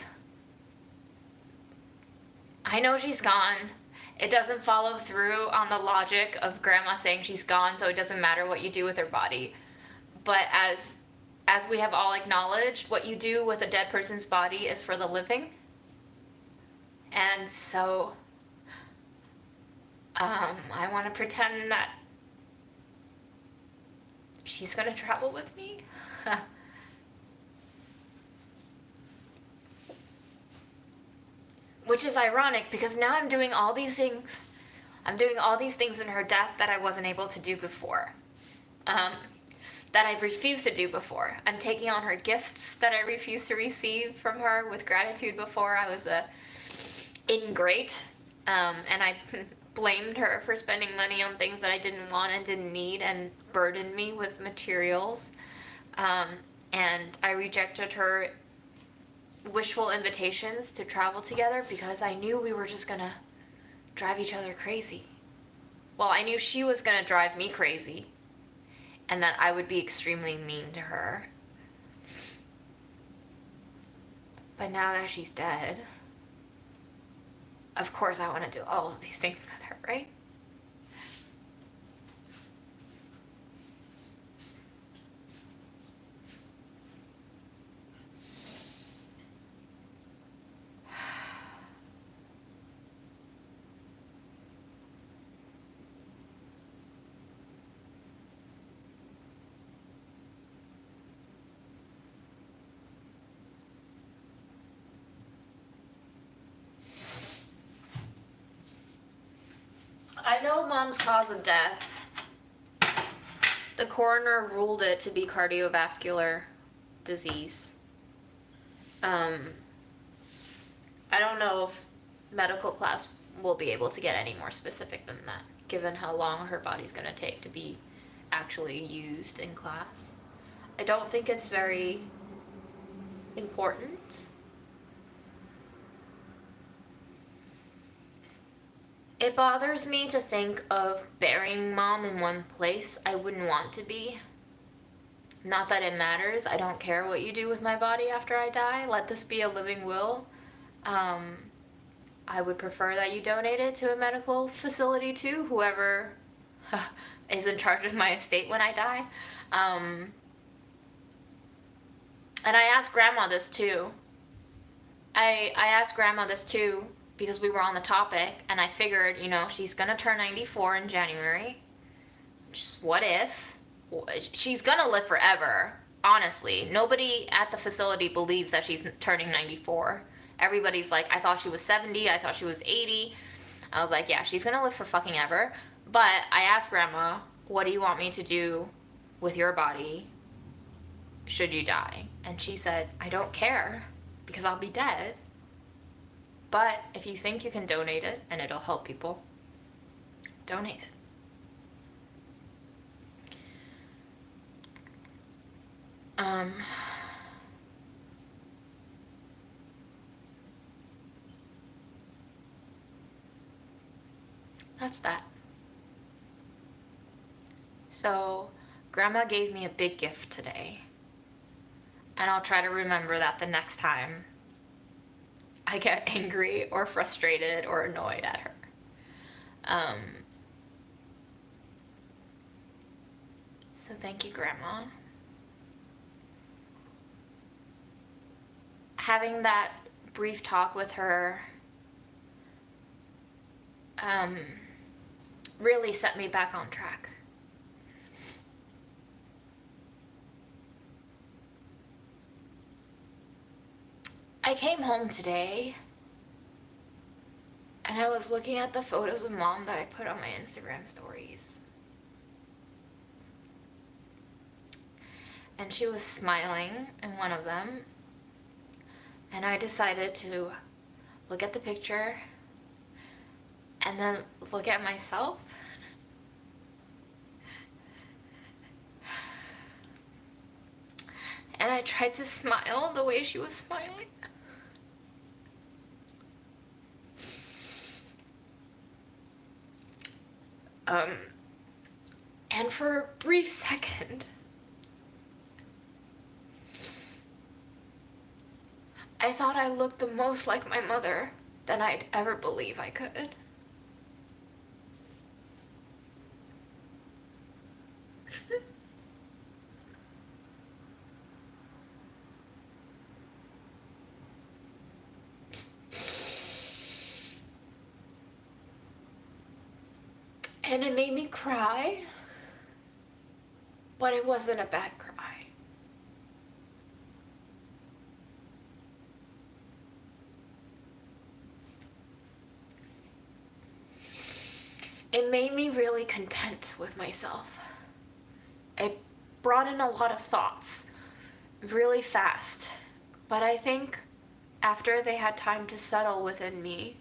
I know she's gone. It doesn't follow through on the logic of Grandma saying she's gone, so it doesn't matter what you do with her body. But as we have all acknowledged, what you do with a dead person's body is for the living. And so, I want to pretend that she's gonna travel with me. Which is ironic because now I'm doing all these things. I'm doing all these things in her death that I wasn't able to do before. That I refused to do before. I'm taking on her gifts that I refused to receive from her with gratitude before. I was a ingrate, and I blamed her for spending money on things that I didn't want and didn't need and burdened me with materials. And I rejected her wishful invitations to travel together because I knew we were just gonna drive each other crazy. Well, I knew she was gonna drive me crazy and that I would be extremely mean to her. But now that she's dead, of course I want to do all of these things with her, right? I know Mom's cause of death. The coroner ruled it to be cardiovascular disease. I don't know if medical class will be able to get any more specific than that, given how long her body's gonna take to be actually used in class. I don't think it's very important. It bothers me to think of burying Mom in one place I wouldn't want to be. Not that it matters. I don't care what you do with my body after I die. Let this be a living will. I would prefer that you donate it to a medical facility too, whoever is in charge of my estate when I die. And I asked Grandma this too. I asked Grandma this too because we were on the topic, and I figured, you know, she's gonna turn 94 in January. Just what if? She's gonna live forever, honestly. Nobody at the facility believes that she's turning 94. Everybody's like, I thought she was 70, I thought she was 80. I was like, yeah, she's gonna live for fucking ever. But I asked Grandma, what do you want me to do with your body should you die? And she said, I don't care, because I'll be dead. But if you think you can donate it and it'll help people, donate it. That's that. So, Grandma gave me a big gift today. And I'll try to remember that the next time I get angry or frustrated or annoyed at her. So thank you, Grandma. Having that brief talk with her really set me back on track. I came home today and I was looking at the photos of Mom that I put on my Instagram stories. And she was smiling in one of them. And I decided to look at the picture and then look at myself. And I tried to smile the way she was smiling. And for a brief second, I thought I looked the most like my mother than I'd ever believe I could. And it made me cry, but it wasn't a bad cry. It made me really content with myself. It brought in a lot of thoughts really fast, but I think after they had time to settle within me,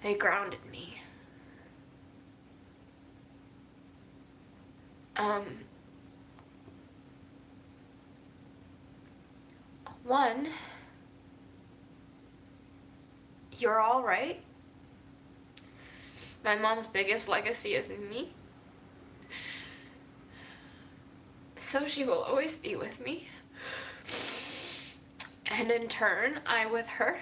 they grounded me. One, you're all right. My mom's biggest legacy is in me. So she will always be with me. And in turn, I with her.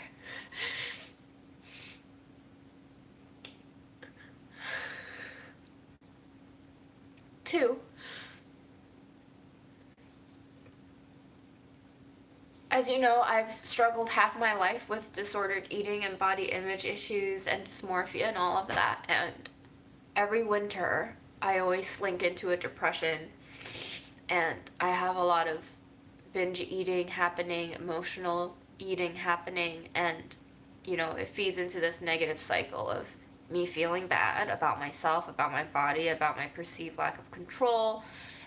Two, as you know, I've struggled half my life with disordered eating and body image issues and dysmorphia and all of that. And every winter, I always slink into a depression. And I have a lot of binge eating happening, emotional eating happening. And, you know, it feeds into this negative cycle of me feeling bad about myself, about my body, about my perceived lack of control,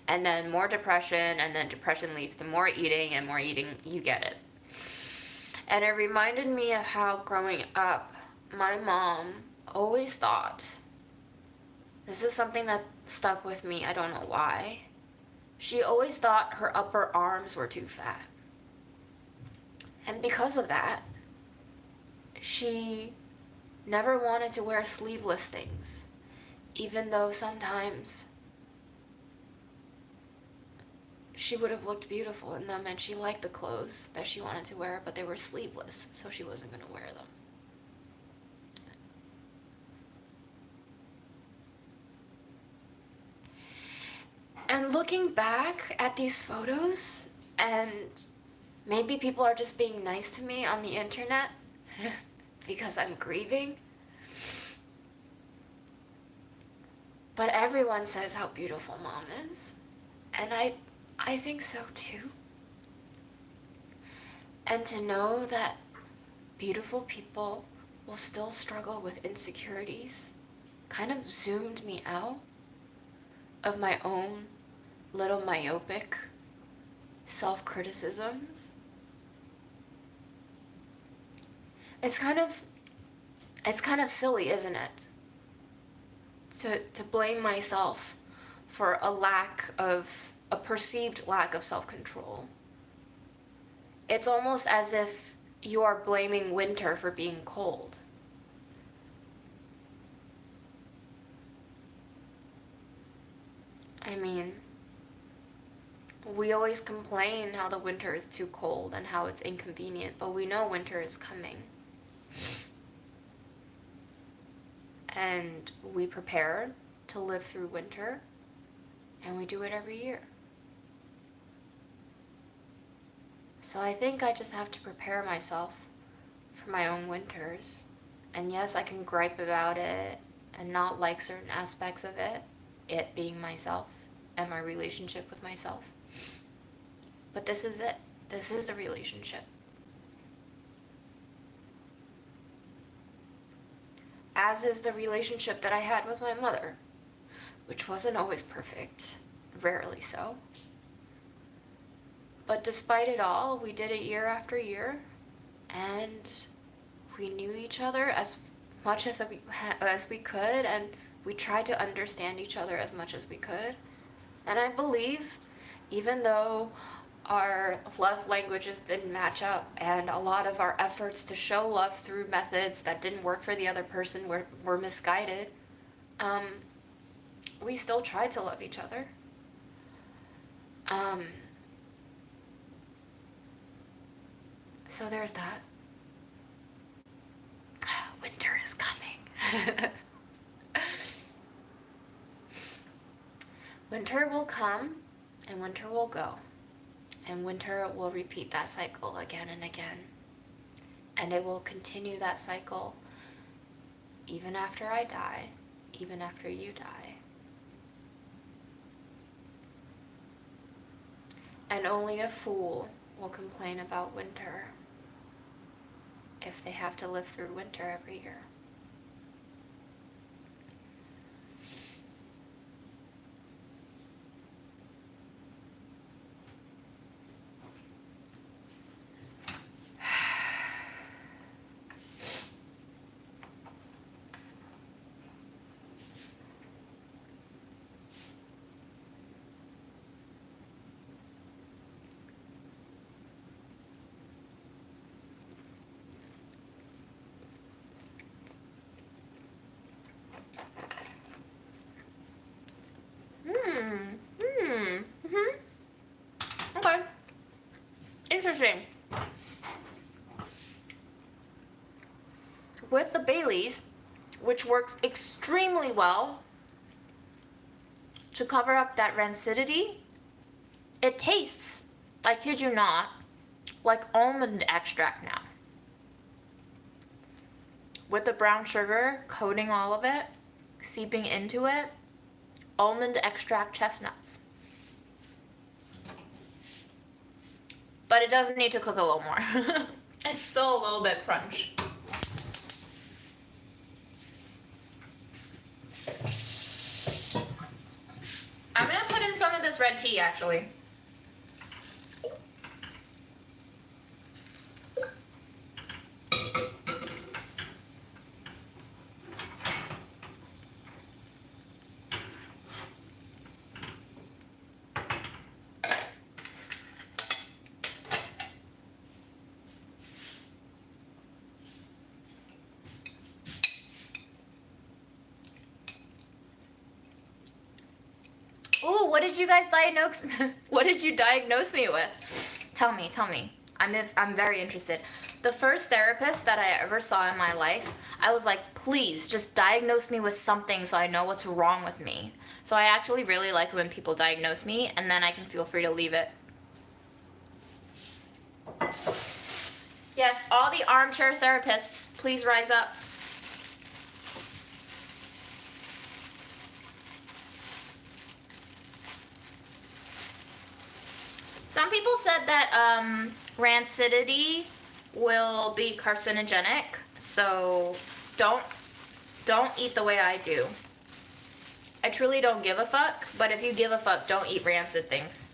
and then more depression, and then depression leads to more eating, and more eating, you get it. And it reminded me of how growing up, my mom always thought, this is something that stuck with me, I don't know why. She always thought her upper arms were too fat. And because of that, she never wanted to wear sleeveless things, even though sometimes she would have looked beautiful in them and she liked the clothes that she wanted to wear, but they were sleeveless, so she wasn't going to wear them. And looking back at these photos, and maybe people are just being nice to me on the internet because I'm grieving, but everyone says how beautiful Mom is, and I think so too. And to know that beautiful people will still struggle with insecurities kind of zoomed me out of my own little myopic self-criticisms. It's kind of silly, isn't it? To blame myself for a perceived lack of self-control. It's almost as if you are blaming winter for being cold. I mean, we always complain how the winter is too cold and how it's inconvenient, but we know winter is coming. And we prepare to live through winter, and we do it every year. So I think I just have to prepare myself for my own winters. And yes, I can gripe about it and not like certain aspects of it being myself and my relationship with myself. But this is it. This is the relationship. As is the relationship that I had with my mother, which wasn't always perfect, rarely so. But despite it all, we did it year after year, and we knew each other as much as we could, and we tried to understand each other as much as we could. And I believe, even though our love languages didn't match up, and a lot of our efforts to show love through methods that didn't work for the other person were misguided, we still tried to love each other. So there's that. Winter is coming. Winter will come, and winter will go. And winter will repeat that cycle again and again. And it will continue that cycle even after I die, even after you die. And only a fool will complain about winter if they have to live through winter every year. Okay. Interesting. With the Baileys, which works extremely well to cover up that rancidity, it tastes, I kid you not, like almond extract now. With the brown sugar coating all of it, seeping into it, almond extract chestnuts. But it does need to cook a little more. It's still a little bit crunch. I'm gonna put in some of this red tea actually. Ooh, what did you guys diagnose? What did you diagnose me with? Tell me. I'm very interested. The first therapist that I ever saw in my life, I was like, please just diagnose me with something so I know what's wrong with me. So I actually really like when people diagnose me, and then I can feel free to leave it. Yes, all the armchair therapists, please rise up. Some people said that rancidity will be carcinogenic, so don't eat the way I do. I truly don't give a fuck, but if you give a fuck, don't eat rancid things.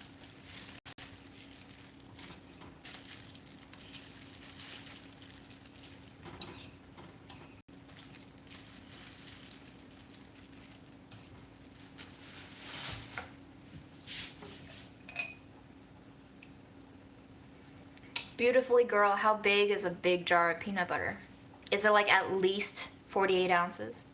Beautifully girl, how big is a big jar of peanut butter? Is it like at least 48 ounces?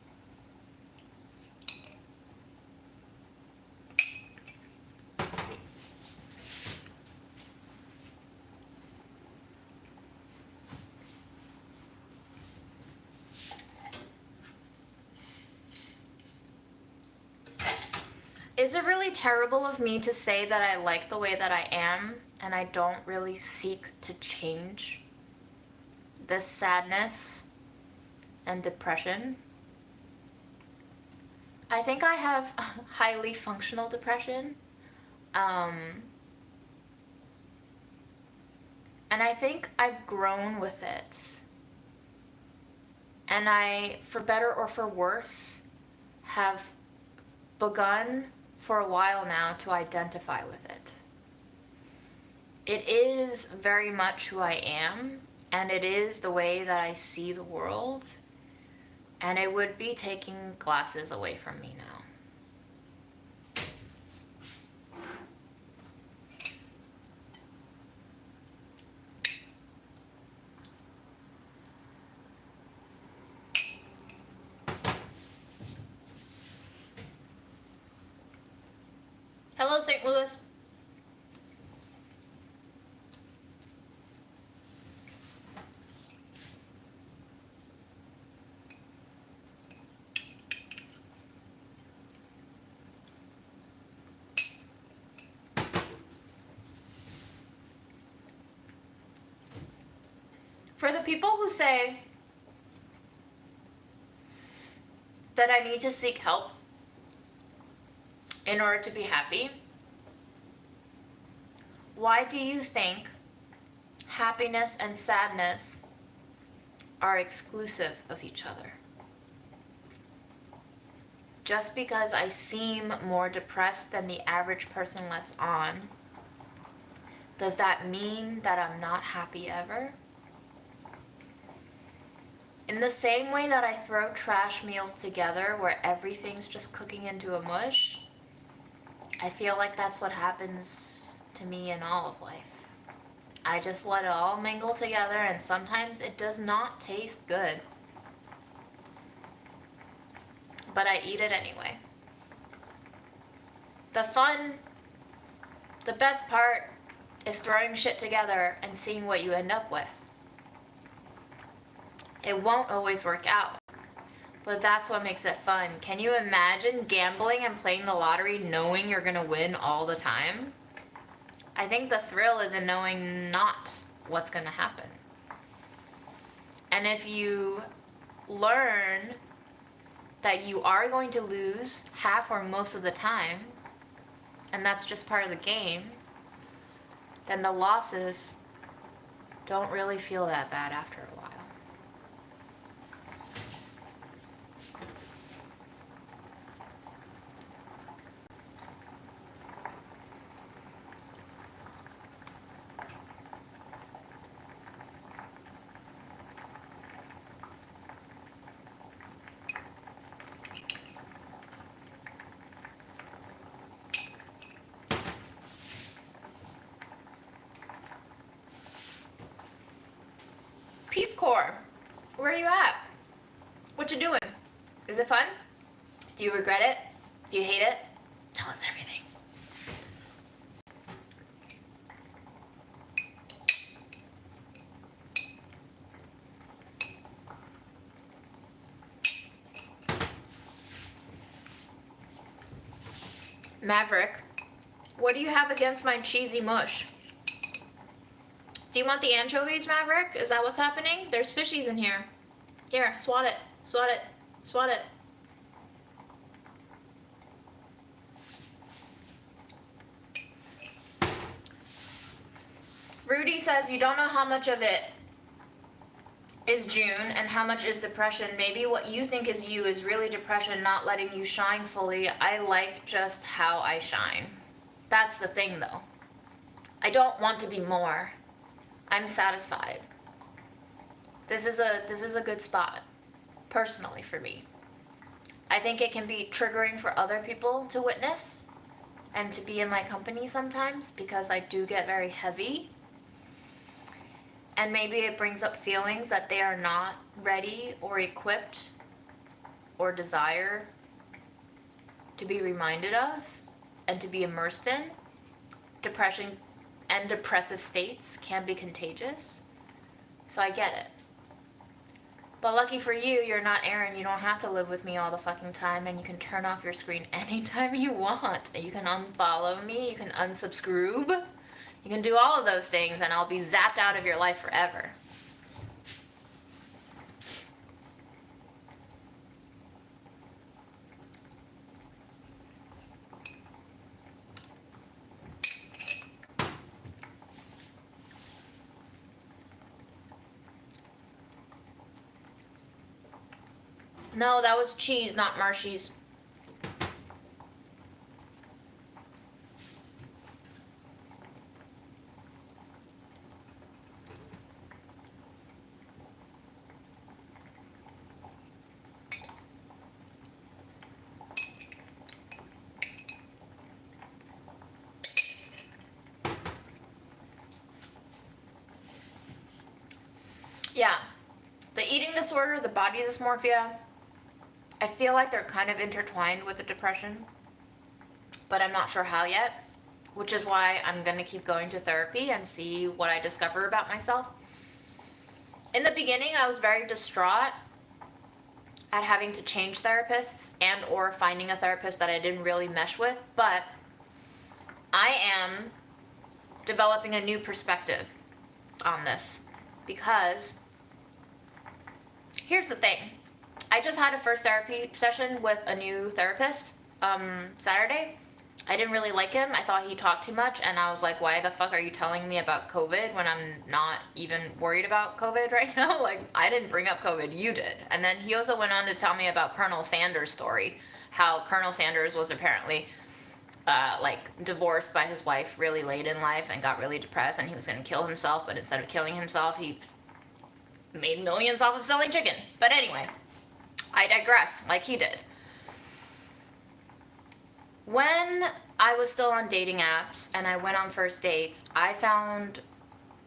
Is it really terrible of me to say that I like the way that I am and I don't really seek to change this sadness and depression? I think I have highly functional depression. And I think I've grown with it. And I, for better or for worse, have begun for a while now to identify with it. It is very much who I am, and it is the way that I see the world, and it would be taking glasses away from me now. Hello, St. Louis. For the people who say, that I need to seek help in order to be happy, why do you think happiness and sadness are exclusive of each other? Just because I seem more depressed than the average person lets on, does that mean that I'm not happy ever? In the same way that I throw trash meals together where everything's just cooking into a mush, I feel like that's what happens to me in all of life. I just let it all mingle together, and sometimes it does not taste good. But I eat it anyway. The best part is throwing shit together and seeing what you end up with. It won't always work out, but that's what makes it fun. Can you imagine gambling and playing the lottery knowing you're gonna win all the time? I think the thrill is in knowing not what's gonna happen. And if you learn that you are going to lose half or most of the time, and that's just part of the game, then the losses don't really feel that bad after a while. Peace Corps, where are you at? What you doing? Is it fun? Do you regret it? Do you hate it? Tell us everything. Maverick, what do you have against my cheesy mush? Do you want the anchovies, Maverick? Is that what's happening? There's fishies in here. Here, swat it. Swat it. Swat it. Rudy says you don't know how much of it is June and how much is depression. Maybe what you think is you is really depression not letting you shine fully. I like just how I shine. That's the thing though. I don't want to be more. I'm satisfied. This is a good spot, personally for me. I think it can be triggering for other people to witness and to be in my company sometimes because I do get very heavy. And maybe it brings up feelings that they are not ready or equipped or desire to be reminded of and to be immersed in. Depression and depressive states can be contagious, so I get it. But lucky for you, you're not Aaron. You don't have to live with me all the fucking time, and you can turn off your screen anytime you want. You can unfollow me, you can unsubscribe, you can do all of those things, and I'll be zapped out of your life forever. No, that was cheese, not Marshies. Yeah, the eating disorder, the body dysmorphia, I feel like they're kind of intertwined with the depression, but I'm not sure how yet, which is why I'm going to keep going to therapy and see what I discover about myself. In the beginning, I was very distraught at having to change therapists and or finding a therapist that I didn't really mesh with, but I am developing a new perspective on this because here's the thing. I just had a first therapy session with a new therapist Saturday. I didn't really like him. I thought he talked too much, and I was like, why the fuck are you telling me about COVID when I'm not even worried about COVID right now? Like, I didn't bring up COVID, you did. And then he also went on to tell me about Colonel Sanders' story, how Colonel Sanders was apparently divorced by his wife really late in life and got really depressed, and he was going to kill himself, but instead of killing himself, he made millions off of selling chicken. But anyway, I digress, like he did. When I was still on dating apps and I went on first dates, I found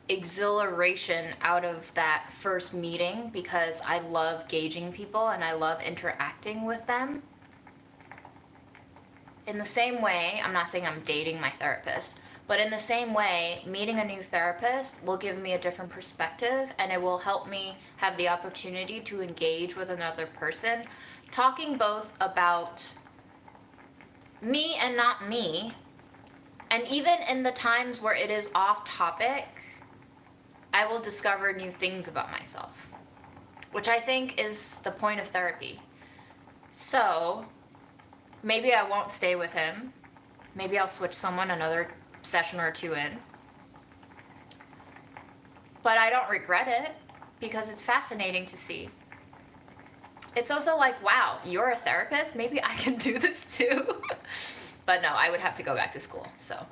exhilaration out of that first meeting because I love gauging people and I love interacting with them. In the same way, I'm not saying I'm dating my therapist, but in the same way, meeting a new therapist will give me a different perspective and it will help me have the opportunity to engage with another person, talking both about me and not me, and even in the times where it is off topic, I will discover new things about myself, which I think is the point of therapy. So maybe I won't stay with him. Maybe I'll switch someone another session or two in. But I don't regret it because it's fascinating to see. It's also like, wow, you're a therapist? Maybe I can do this too. But no, I would have to go back to school, so.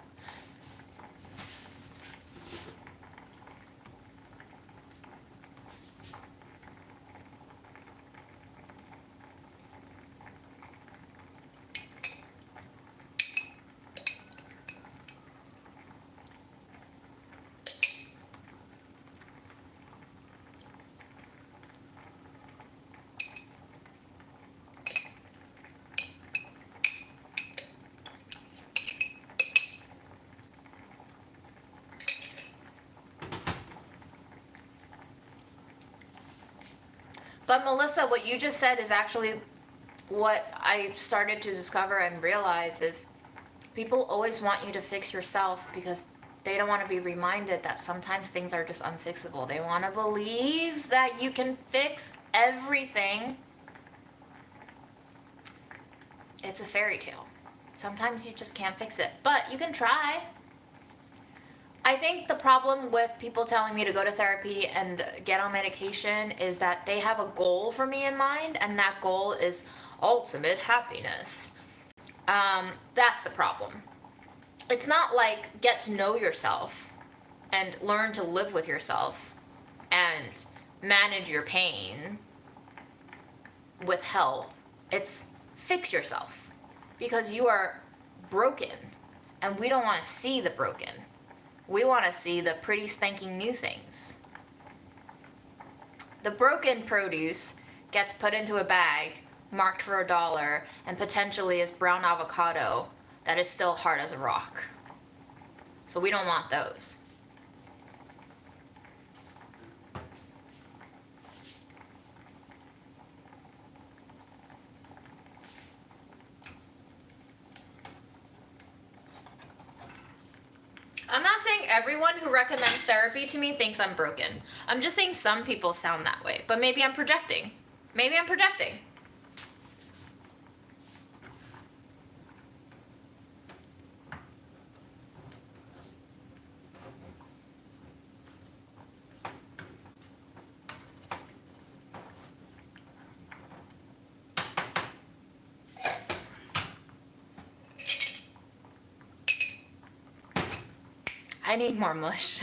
But Melissa, what you just said is actually what I started to discover and realize is people always want you to fix yourself because they don't want to be reminded that sometimes things are just unfixable. They want to believe that you can fix everything. It's a fairy tale. Sometimes you just can't fix it, but you can try. I think the problem with people telling me to go to therapy and get on medication is that they have a goal for me in mind, and that goal is ultimate happiness. That's the problem. It's not like get to know yourself and learn to live with yourself and manage your pain with help. It's fix yourself because you are broken, and we don't want to see the broken. We want to see the pretty spanking new things. The broken produce gets put into a bag marked for $1 and potentially is brown avocado that is still hard as a rock. So we don't want those. I'm not saying everyone who recommends therapy to me thinks I'm broken. I'm just saying some people sound that way, but maybe I'm projecting. Maybe I'm projecting. I need more mush.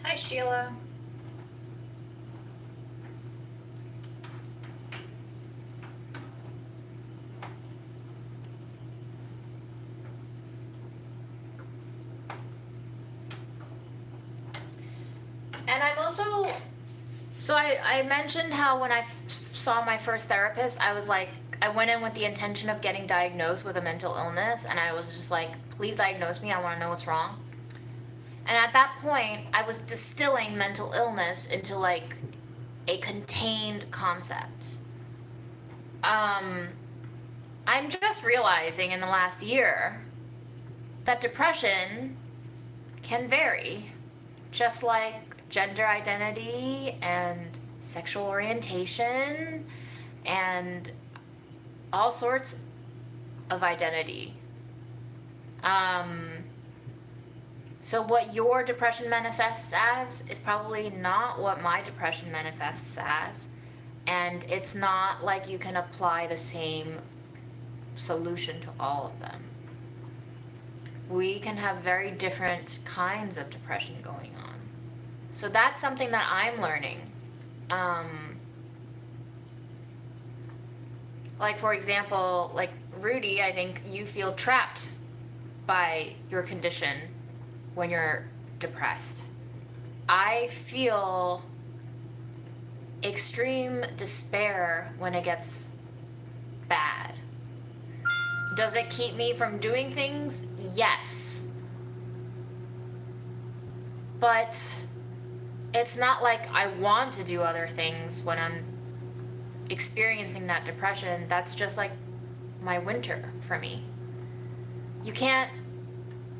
Hi, Sheila. And I'm also, so I mentioned how when I saw my first therapist, I was like, I went in with the intention of getting diagnosed with a mental illness, and I was just like, please diagnose me, I want to know what's wrong. And at that point, I was distilling mental illness into like a contained concept. I'm just realizing in the last year that depression can vary, just like gender identity and sexual orientation and all sorts of identity. So what your depression manifests as is probably not what my depression manifests as. And it's not like you can apply the same solution to all of them. We can have very different kinds of depression going on. So that's something that I'm learning. Like, for example, like Rudy, I think you feel trapped by your condition when you're depressed. I feel extreme despair when it gets bad. Does it keep me from doing things? Yes. But it's not like I want to do other things when I'm experiencing that depression. That's just like my winter for me. You can't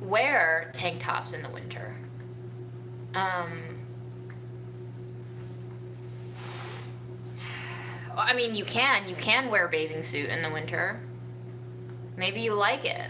wear tank tops in the winter. I mean, you can wear a bathing suit in the winter. Maybe you like it.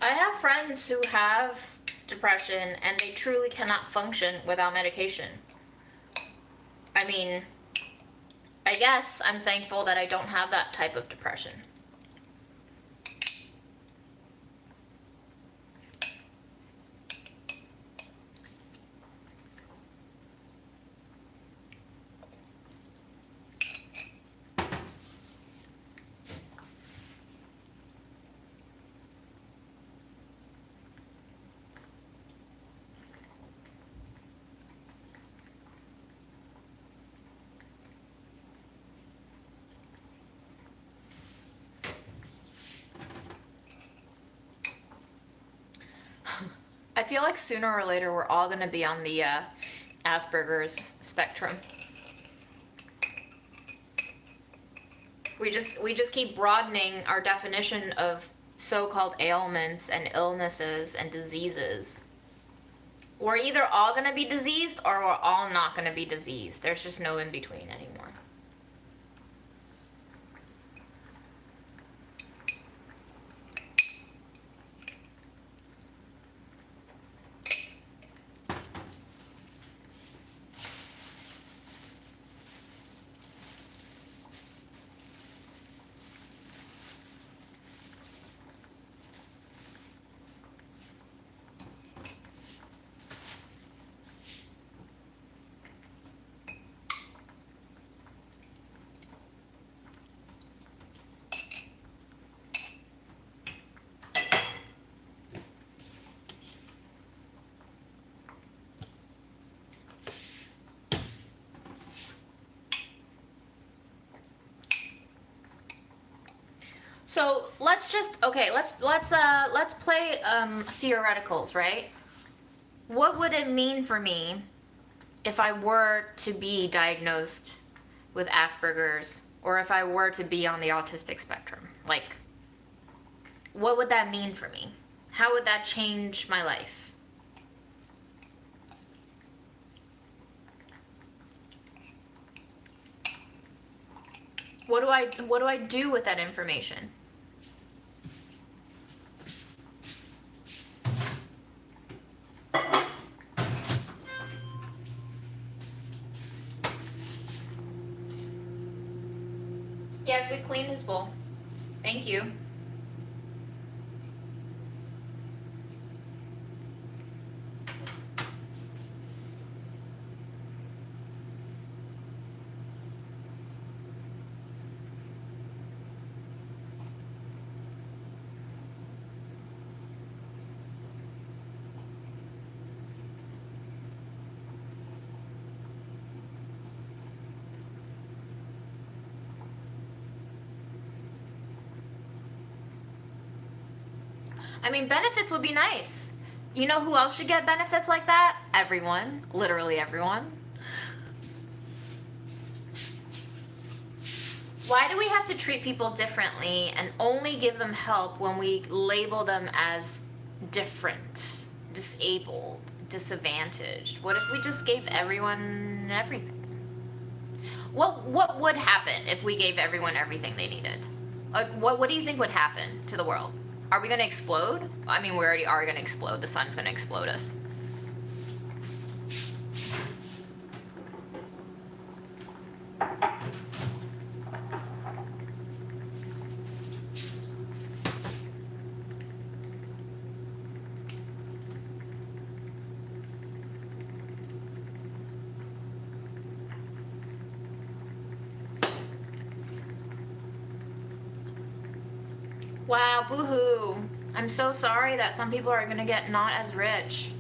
I have friends who have depression and they truly cannot function without medication. I mean, I guess I'm thankful that I don't have that type of depression. I feel like sooner or later we're all gonna be on the Asperger's spectrum. We just keep broadening our definition of so-called ailments and illnesses and diseases. We're either all gonna be diseased or we're all not gonna be diseased. There's just no in between anymore. So let's play theoreticals, right? What would it mean for me if I were to be diagnosed with Asperger's, or if I were to be on the autistic spectrum? Like, what would that mean for me? How would that change my life? What do I do with that information? Yes, we cleaned his bowl. Thank you. I mean, benefits would be nice. You know who else should get benefits like that? Everyone. Literally everyone. Why do we have to treat people differently and only give them help when we label them as different, disabled, disadvantaged? What if we just gave everyone everything? What would happen if we gave everyone everything they needed? Like what do you think would happen to the world? Are we gonna explode? I mean, we already are gonna explode. The sun's gonna explode us. Wow, boo-hoo. I'm so sorry that some people are gonna get not as rich.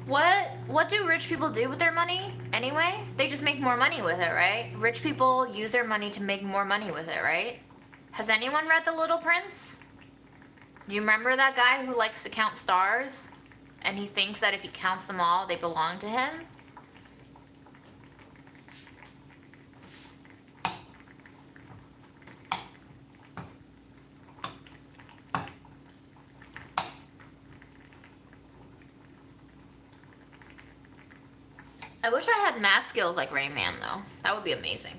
What do rich people do with their money anyway? They just make more money with it, right? Rich people use their money to make more money with it, right? Has anyone read The Little Prince? Do you remember that guy who likes to count stars? And he thinks that if he counts them all, they belong to him? I wish I had math skills like Rain Man, though. That would be amazing.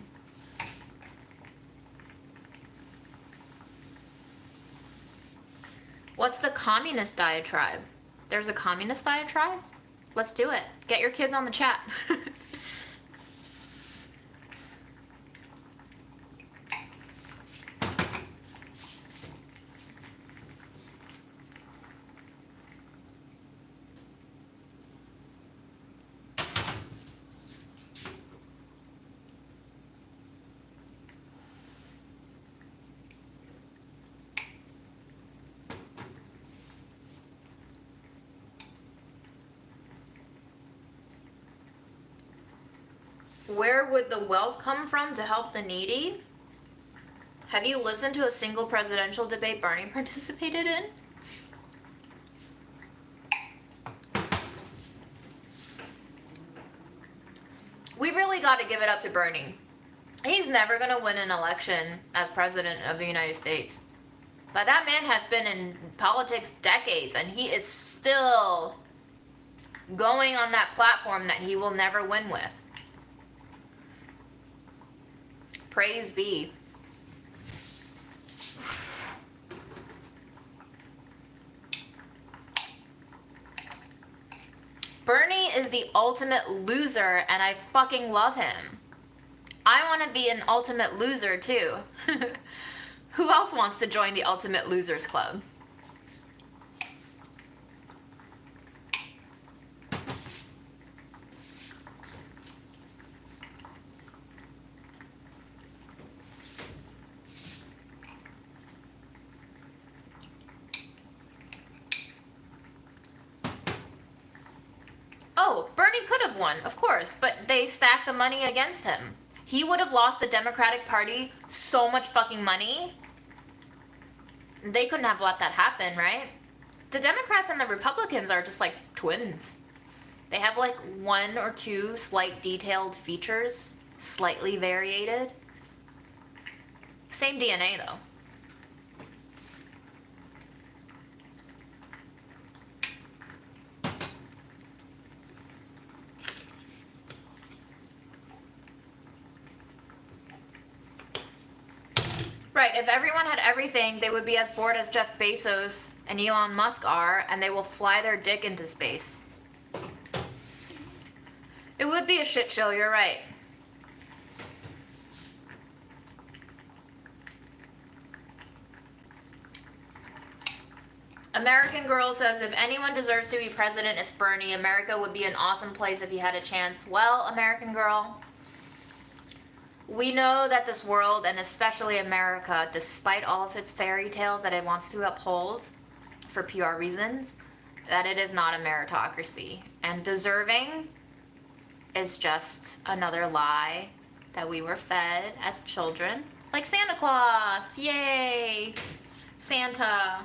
What's the communist diatribe? There's a communist diatribe? Let's do it. Get your kids on the chat. Where would the wealth come from to help the needy? Have you listened to a single presidential debate Bernie participated in? We really got to give it up to Bernie. He's never going to win an election as president of the United States. But that man has been in politics decades, and he is still going on that platform that he will never win with. Praise be. Bernie is the ultimate loser, and I fucking love him. I want to be an ultimate loser, too. Who else wants to join the Ultimate Losers Club? Oh, Bernie could have won, of course, but they stacked the money against him. He would have lost the Democratic Party so much fucking money. They couldn't have let that happen, right? The Democrats and the Republicans are just like twins. They have like one or two slight detailed features, slightly variated. Same DNA though. Right, if everyone had everything, they would be as bored as Jeff Bezos and Elon Musk are, and they will fly their dick into space. It would be a shit show, you're right. American Girl says, if anyone deserves to be president, it's Bernie. America would be an awesome place if you had a chance. Well, American Girl, we know that this world, and especially America, despite all of its fairy tales that it wants to uphold for PR reasons, that it is not a meritocracy. And deserving is just another lie that we were fed as children. Like Santa Claus, yay! Santa.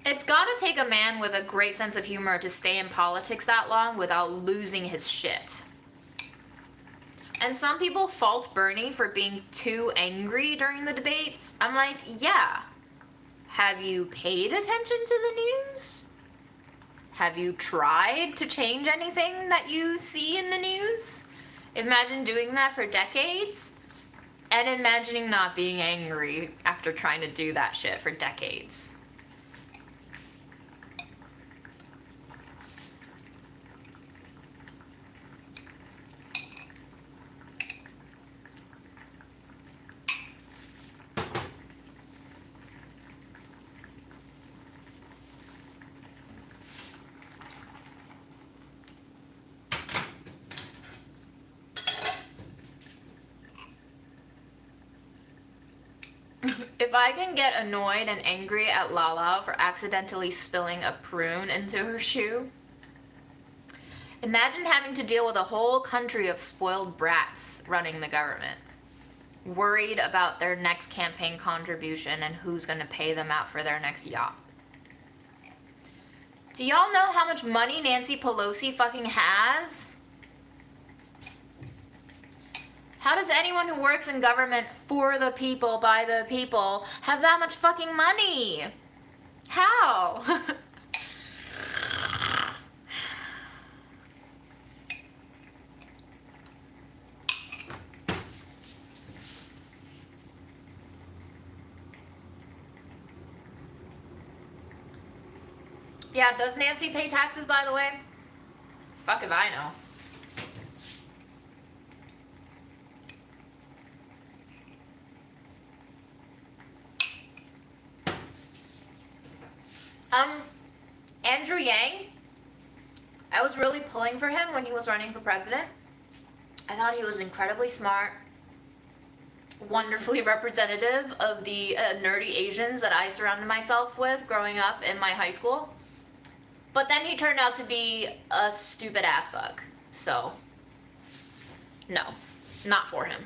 It's gotta take a man with a great sense of humor to stay in politics that long without losing his shit. And some people fault Bernie for being too angry during the debates. I'm like, yeah. Have you paid attention to the news? Have you tried to change anything that you see in the news? Imagine doing that for decades and imagining not being angry after trying to do that shit for decades. If I can get annoyed and angry at Lala for accidentally spilling a prune into her shoe, imagine having to deal with a whole country of spoiled brats running the government, worried about their next campaign contribution and who's going to pay them out for their next yacht. Do y'all know how much money Nancy Pelosi fucking has? How does anyone who works in government for the people, by the people, have that much fucking money? How? Yeah, does Nancy pay taxes, by the way? Fuck if I know. Andrew Yang, I was really pulling for him when he was running for president. I thought he was incredibly smart, wonderfully representative of the nerdy Asians that I surrounded myself with growing up in my high school. But then he turned out to be a stupid ass fuck. So, no, not for him.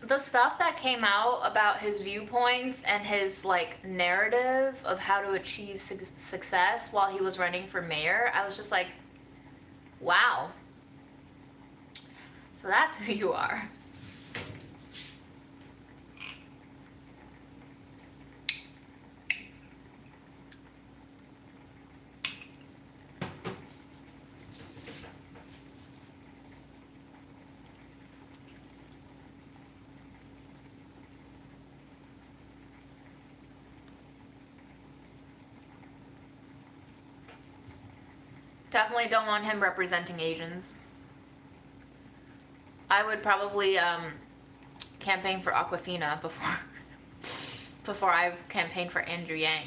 The stuff that came out about his viewpoints and his like narrative of how to achieve success while he was running for mayor, I was just like, wow. So that's who you are. Definitely don't want him representing Asians. I would probably campaign for Aquafina before I campaigned for Andrew Yang.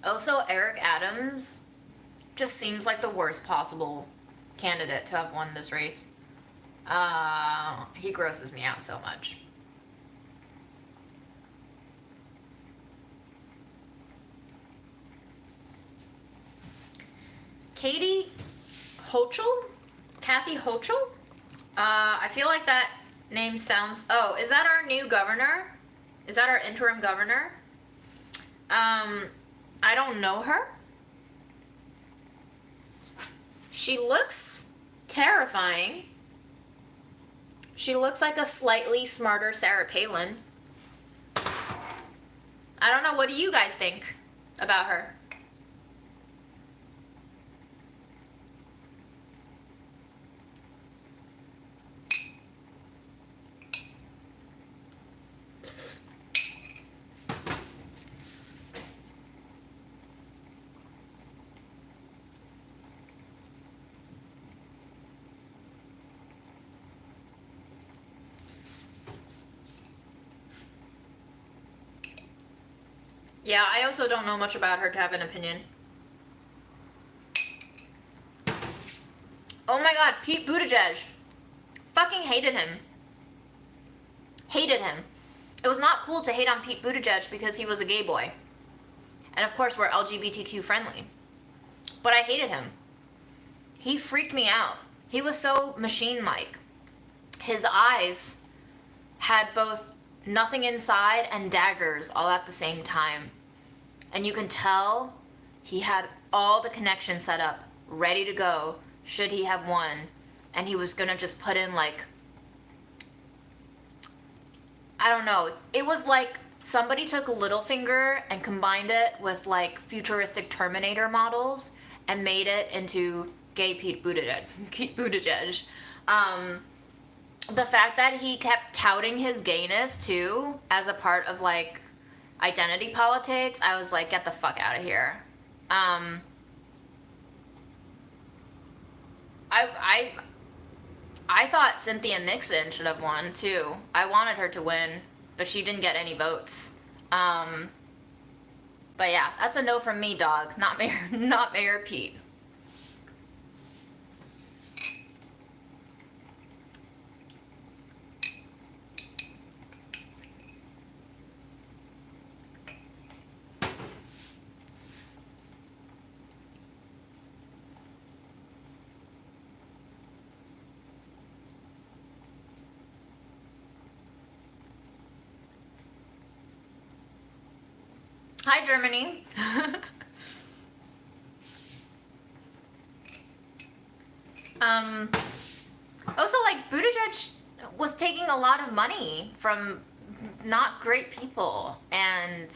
Also, Eric Adams just seems like the worst possible candidate to have won this race. He grosses me out so much. Katie Hochul? Kathy Hochul? I feel like that name sounds... Oh, is that our new governor? Is that our interim governor? I don't know her. She looks terrifying. She looks like a slightly smarter Sarah Palin. I don't know. What do you guys think about her? Yeah, I also don't know much about her to have an opinion. Oh my god, Pete Buttigieg. Fucking hated him. Hated him. It was not cool to hate on Pete Buttigieg because he was a gay boy. And of course we're LGBTQ friendly. But I hated him. He freaked me out. He was so machine-like. His eyes had both nothing inside and daggers all at the same time. And you can tell he had all the connections set up, ready to go, should he have won. And he was gonna just put in like, I don't know. It was like somebody took Littlefinger and combined it with like futuristic Terminator models and made it into gay Pete Buttigieg. Pete Buttigieg. The fact that he kept touting his gayness too as a part of like identity politics, I was like, get the fuck out of here. I thought Cynthia Nixon should have won too. I wanted her to win, but she didn't get any votes. But yeah, that's a no from me, dog. Not Mayor Pete. Hi, Germany. Also, like, Buttigieg was taking a lot of money from not great people. And,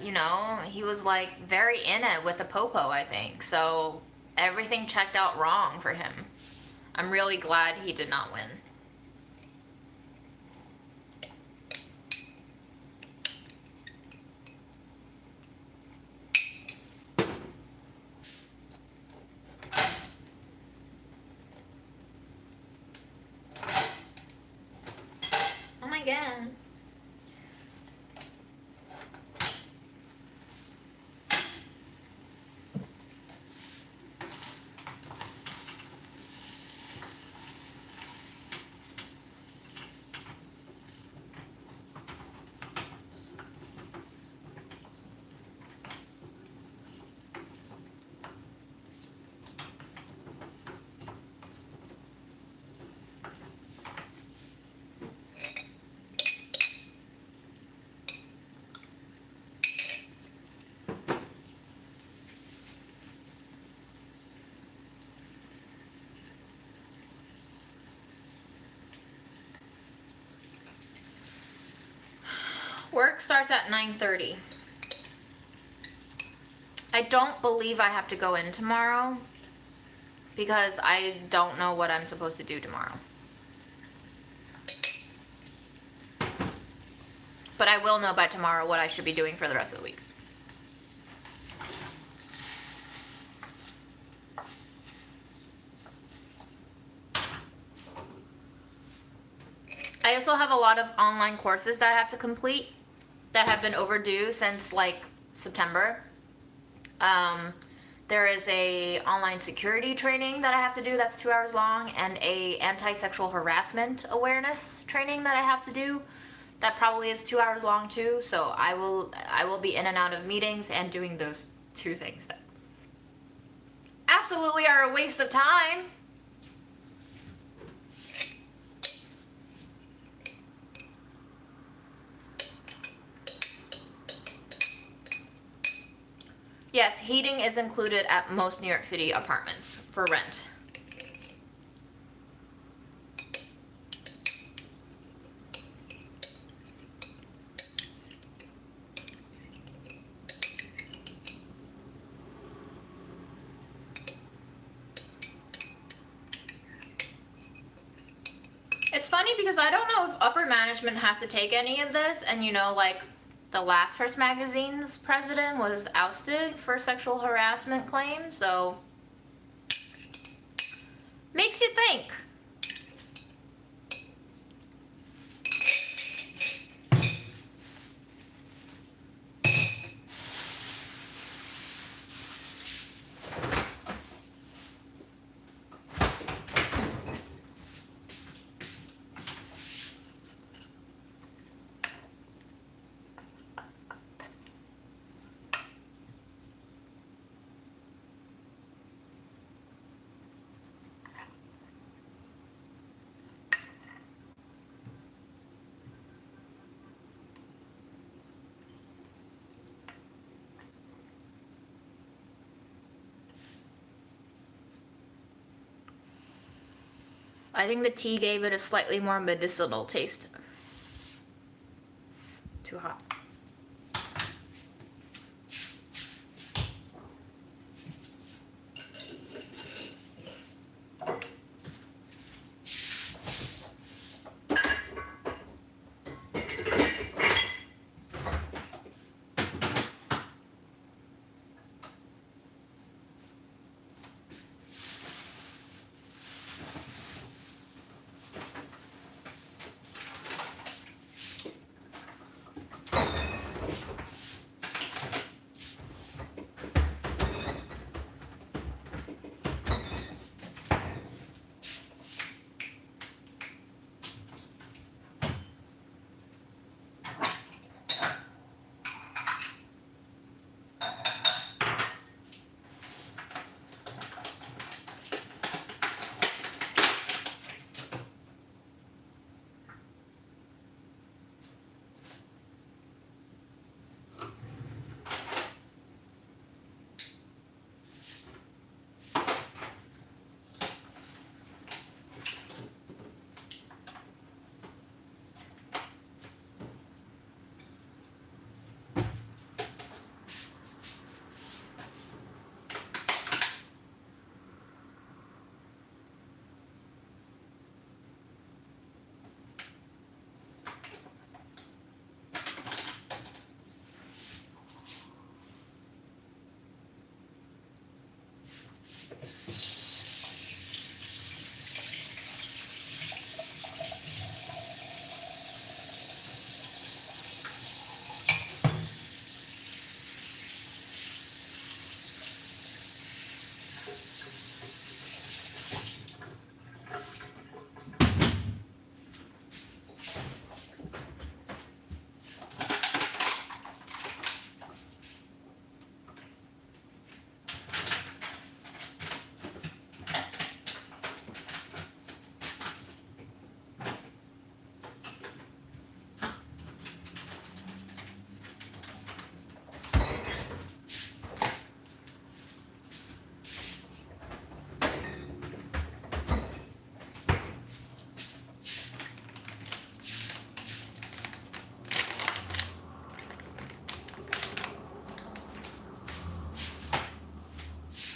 you know, he was, like, very in it with the popo, I think. So everything checked out wrong for him. I'm really glad he did not win. Oh my god. Work starts at 9:30. I don't believe I have to go in tomorrow because I don't know what I'm supposed to do tomorrow. But I will know by tomorrow what I should be doing for the rest of the week. I also have a lot of online courses that I have to complete that have been overdue since like September. There is a online security training that I have to do that's 2 hours long, and a anti-sexual harassment awareness training that I have to do that probably is 2 hours long too. So I will be in and out of meetings and doing those two things that absolutely are a waste of time. Yes, heating is included at most New York City apartments for rent. It's funny because I don't know if upper management has to take any of this, and you know, like the last Hearst magazine's president was ousted for sexual harassment claims, so makes you think. I think the tea gave it a slightly more medicinal taste. Too hot.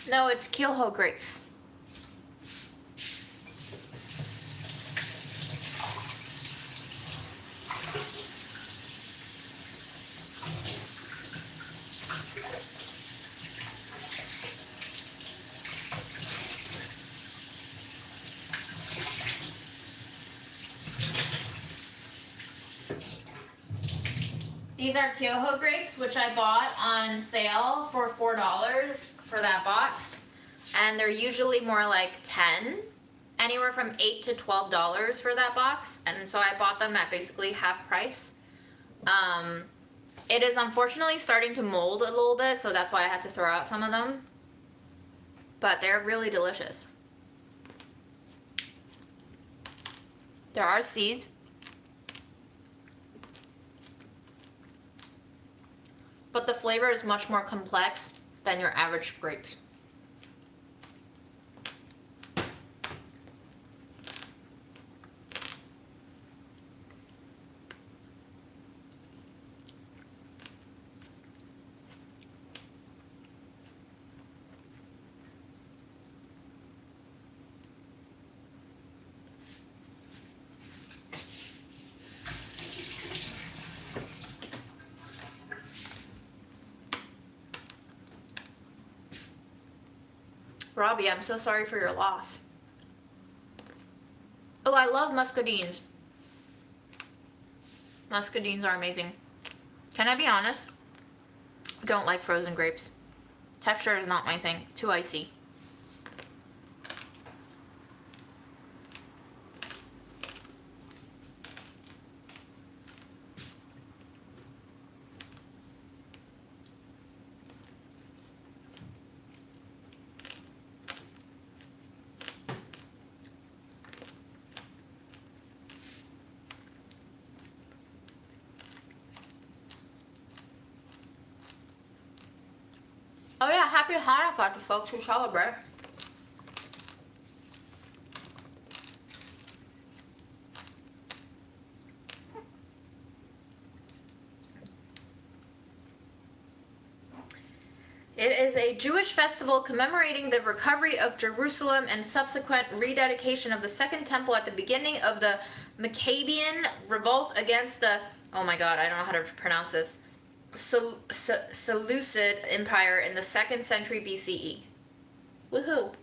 No, it's Kyoho grapes. These are Kyoho grapes, which I bought on sale for $4 for that box. And they're usually more like 10, anywhere from $8 to $12 for that box. And so I bought them at basically half price. It is unfortunately starting to mold a little bit, so that's why I had to throw out some of them. but they're really delicious. There are seeds, but the flavor is much more complex than your average grapes. Robbie, I'm so sorry for your loss. Oh, I love muscadines. Muscadines are amazing. Can I be honest? I don't like frozen grapes. Texture is not my thing. Too icy. Oh yeah, happy Hanukkah to folks who celebrate. It is a Jewish festival commemorating the recovery of Jerusalem and subsequent rededication of the Second Temple at the beginning of the Maccabean revolt against the, oh my god, I don't know how to pronounce this, Seleucid Empire in the 2nd century BCE. Woohoo!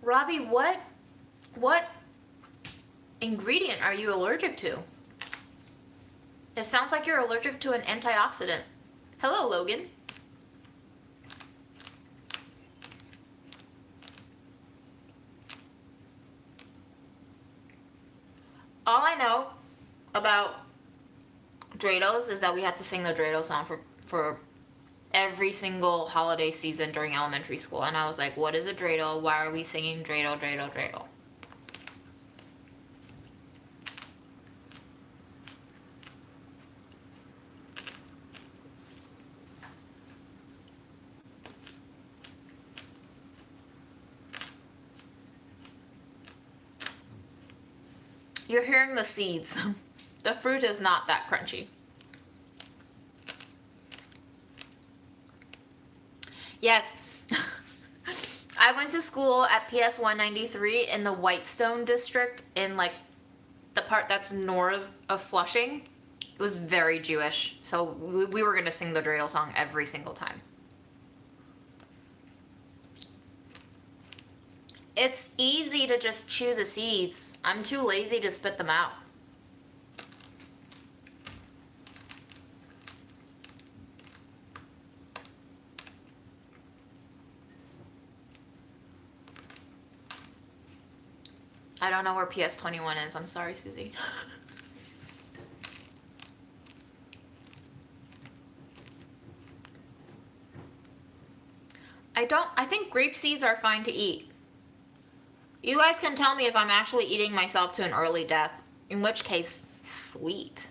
Robbie, what ingredient are you allergic to? It sounds like you're allergic to an antioxidant. Hello, Logan. All I know about dreidels is that we had to sing the dreidel song for every single holiday season during elementary school. And I was like, what is a dreidel? Why are we singing dreidel, dreidel, dreidel? You're hearing the seeds. The fruit is not that crunchy. Yes. I went to school at PS 193 in the Whitestone district in like the part that's north of Flushing. It was very Jewish. So we were going to sing the dreidel song every single time. It's easy to just chew the seeds. I'm too lazy to spit them out. I don't know where PS21 is. I'm sorry, Susie. I think grape seeds are fine to eat. You guys can tell me if I'm actually eating myself to an early death. In which case, sweet.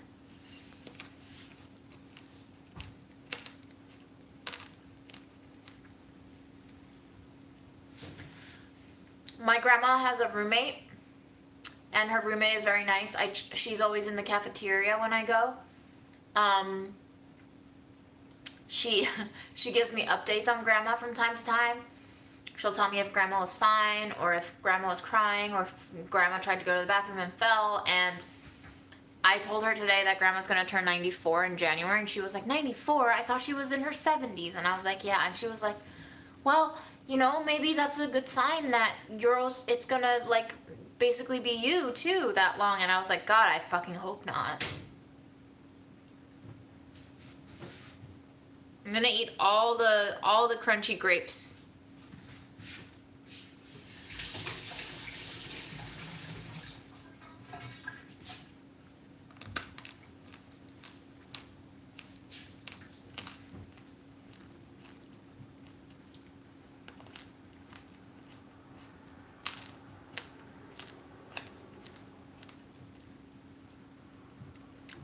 My grandma has a roommate, and her roommate is very nice. She's always in the cafeteria when I go. She gives me updates on grandma from time to time. She'll tell me if grandma was fine, or if grandma was crying, or if grandma tried to go to the bathroom and fell. And I told her today that grandma's gonna turn 94 in January, and she was like, 94? I thought she was in her 70s. And I was like, yeah. And she was like, well, you know, maybe that's a good sign that it's gonna like basically be you too that long, and I was like, God, I fucking hope not. I'm gonna eat all the crunchy grapes.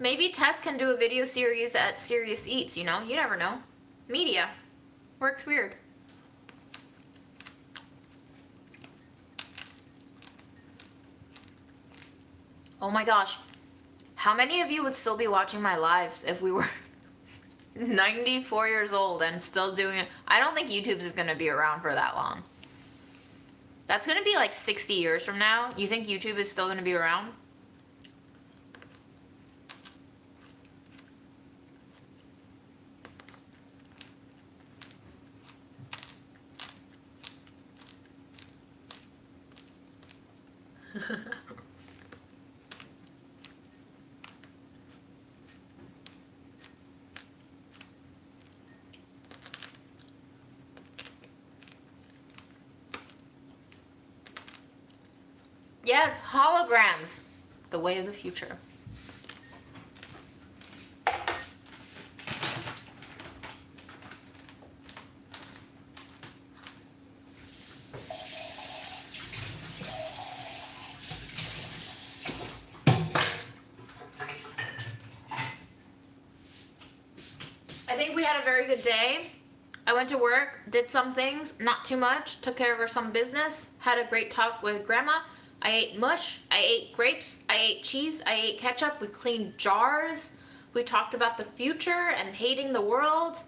Maybe Tess can do a video series at Serious Eats, you know? You never know. Media. Works weird. Oh my gosh. How many of you would still be watching my lives if we were 94 years old and still doing it? I don't think YouTube is going to be around for that long. That's going to be like 60 years from now. You think YouTube is still going to be around? Yes, holograms. The way of the future. I think we had a very good day. I went to work, did some things, not too much, took care of some business, had a great talk with Grandma. I ate mush, I ate grapes, I ate cheese, I ate ketchup, we cleaned jars, we talked about the future and hating the world.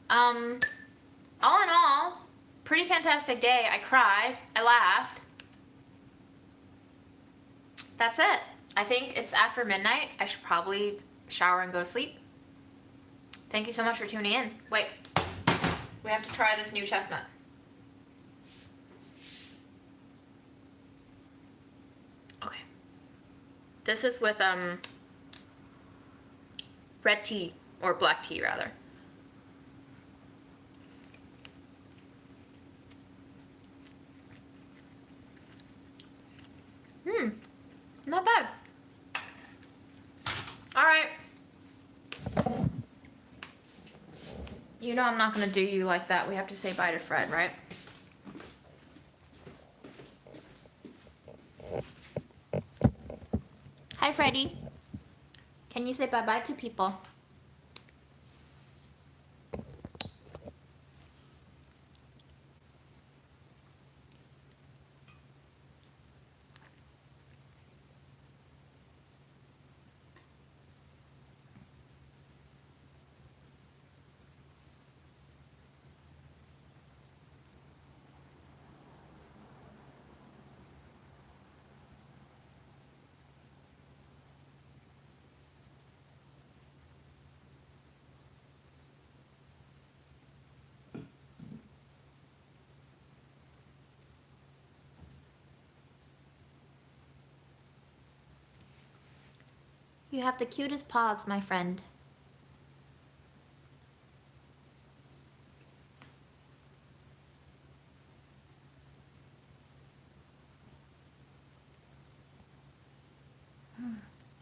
All in all, pretty fantastic day. I cried, I laughed. That's it. I think it's after midnight. I should probably shower and go to sleep. Thank you so much for tuning in. Wait, we have to try this new chestnut. Okay. This is with red tea, or black tea rather. Not bad. All right. You know I'm not gonna do you like that. We have to say bye to Fred, right? Hi, Freddy. Can you say bye-bye to people? You have the cutest paws, my friend.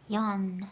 Yawn.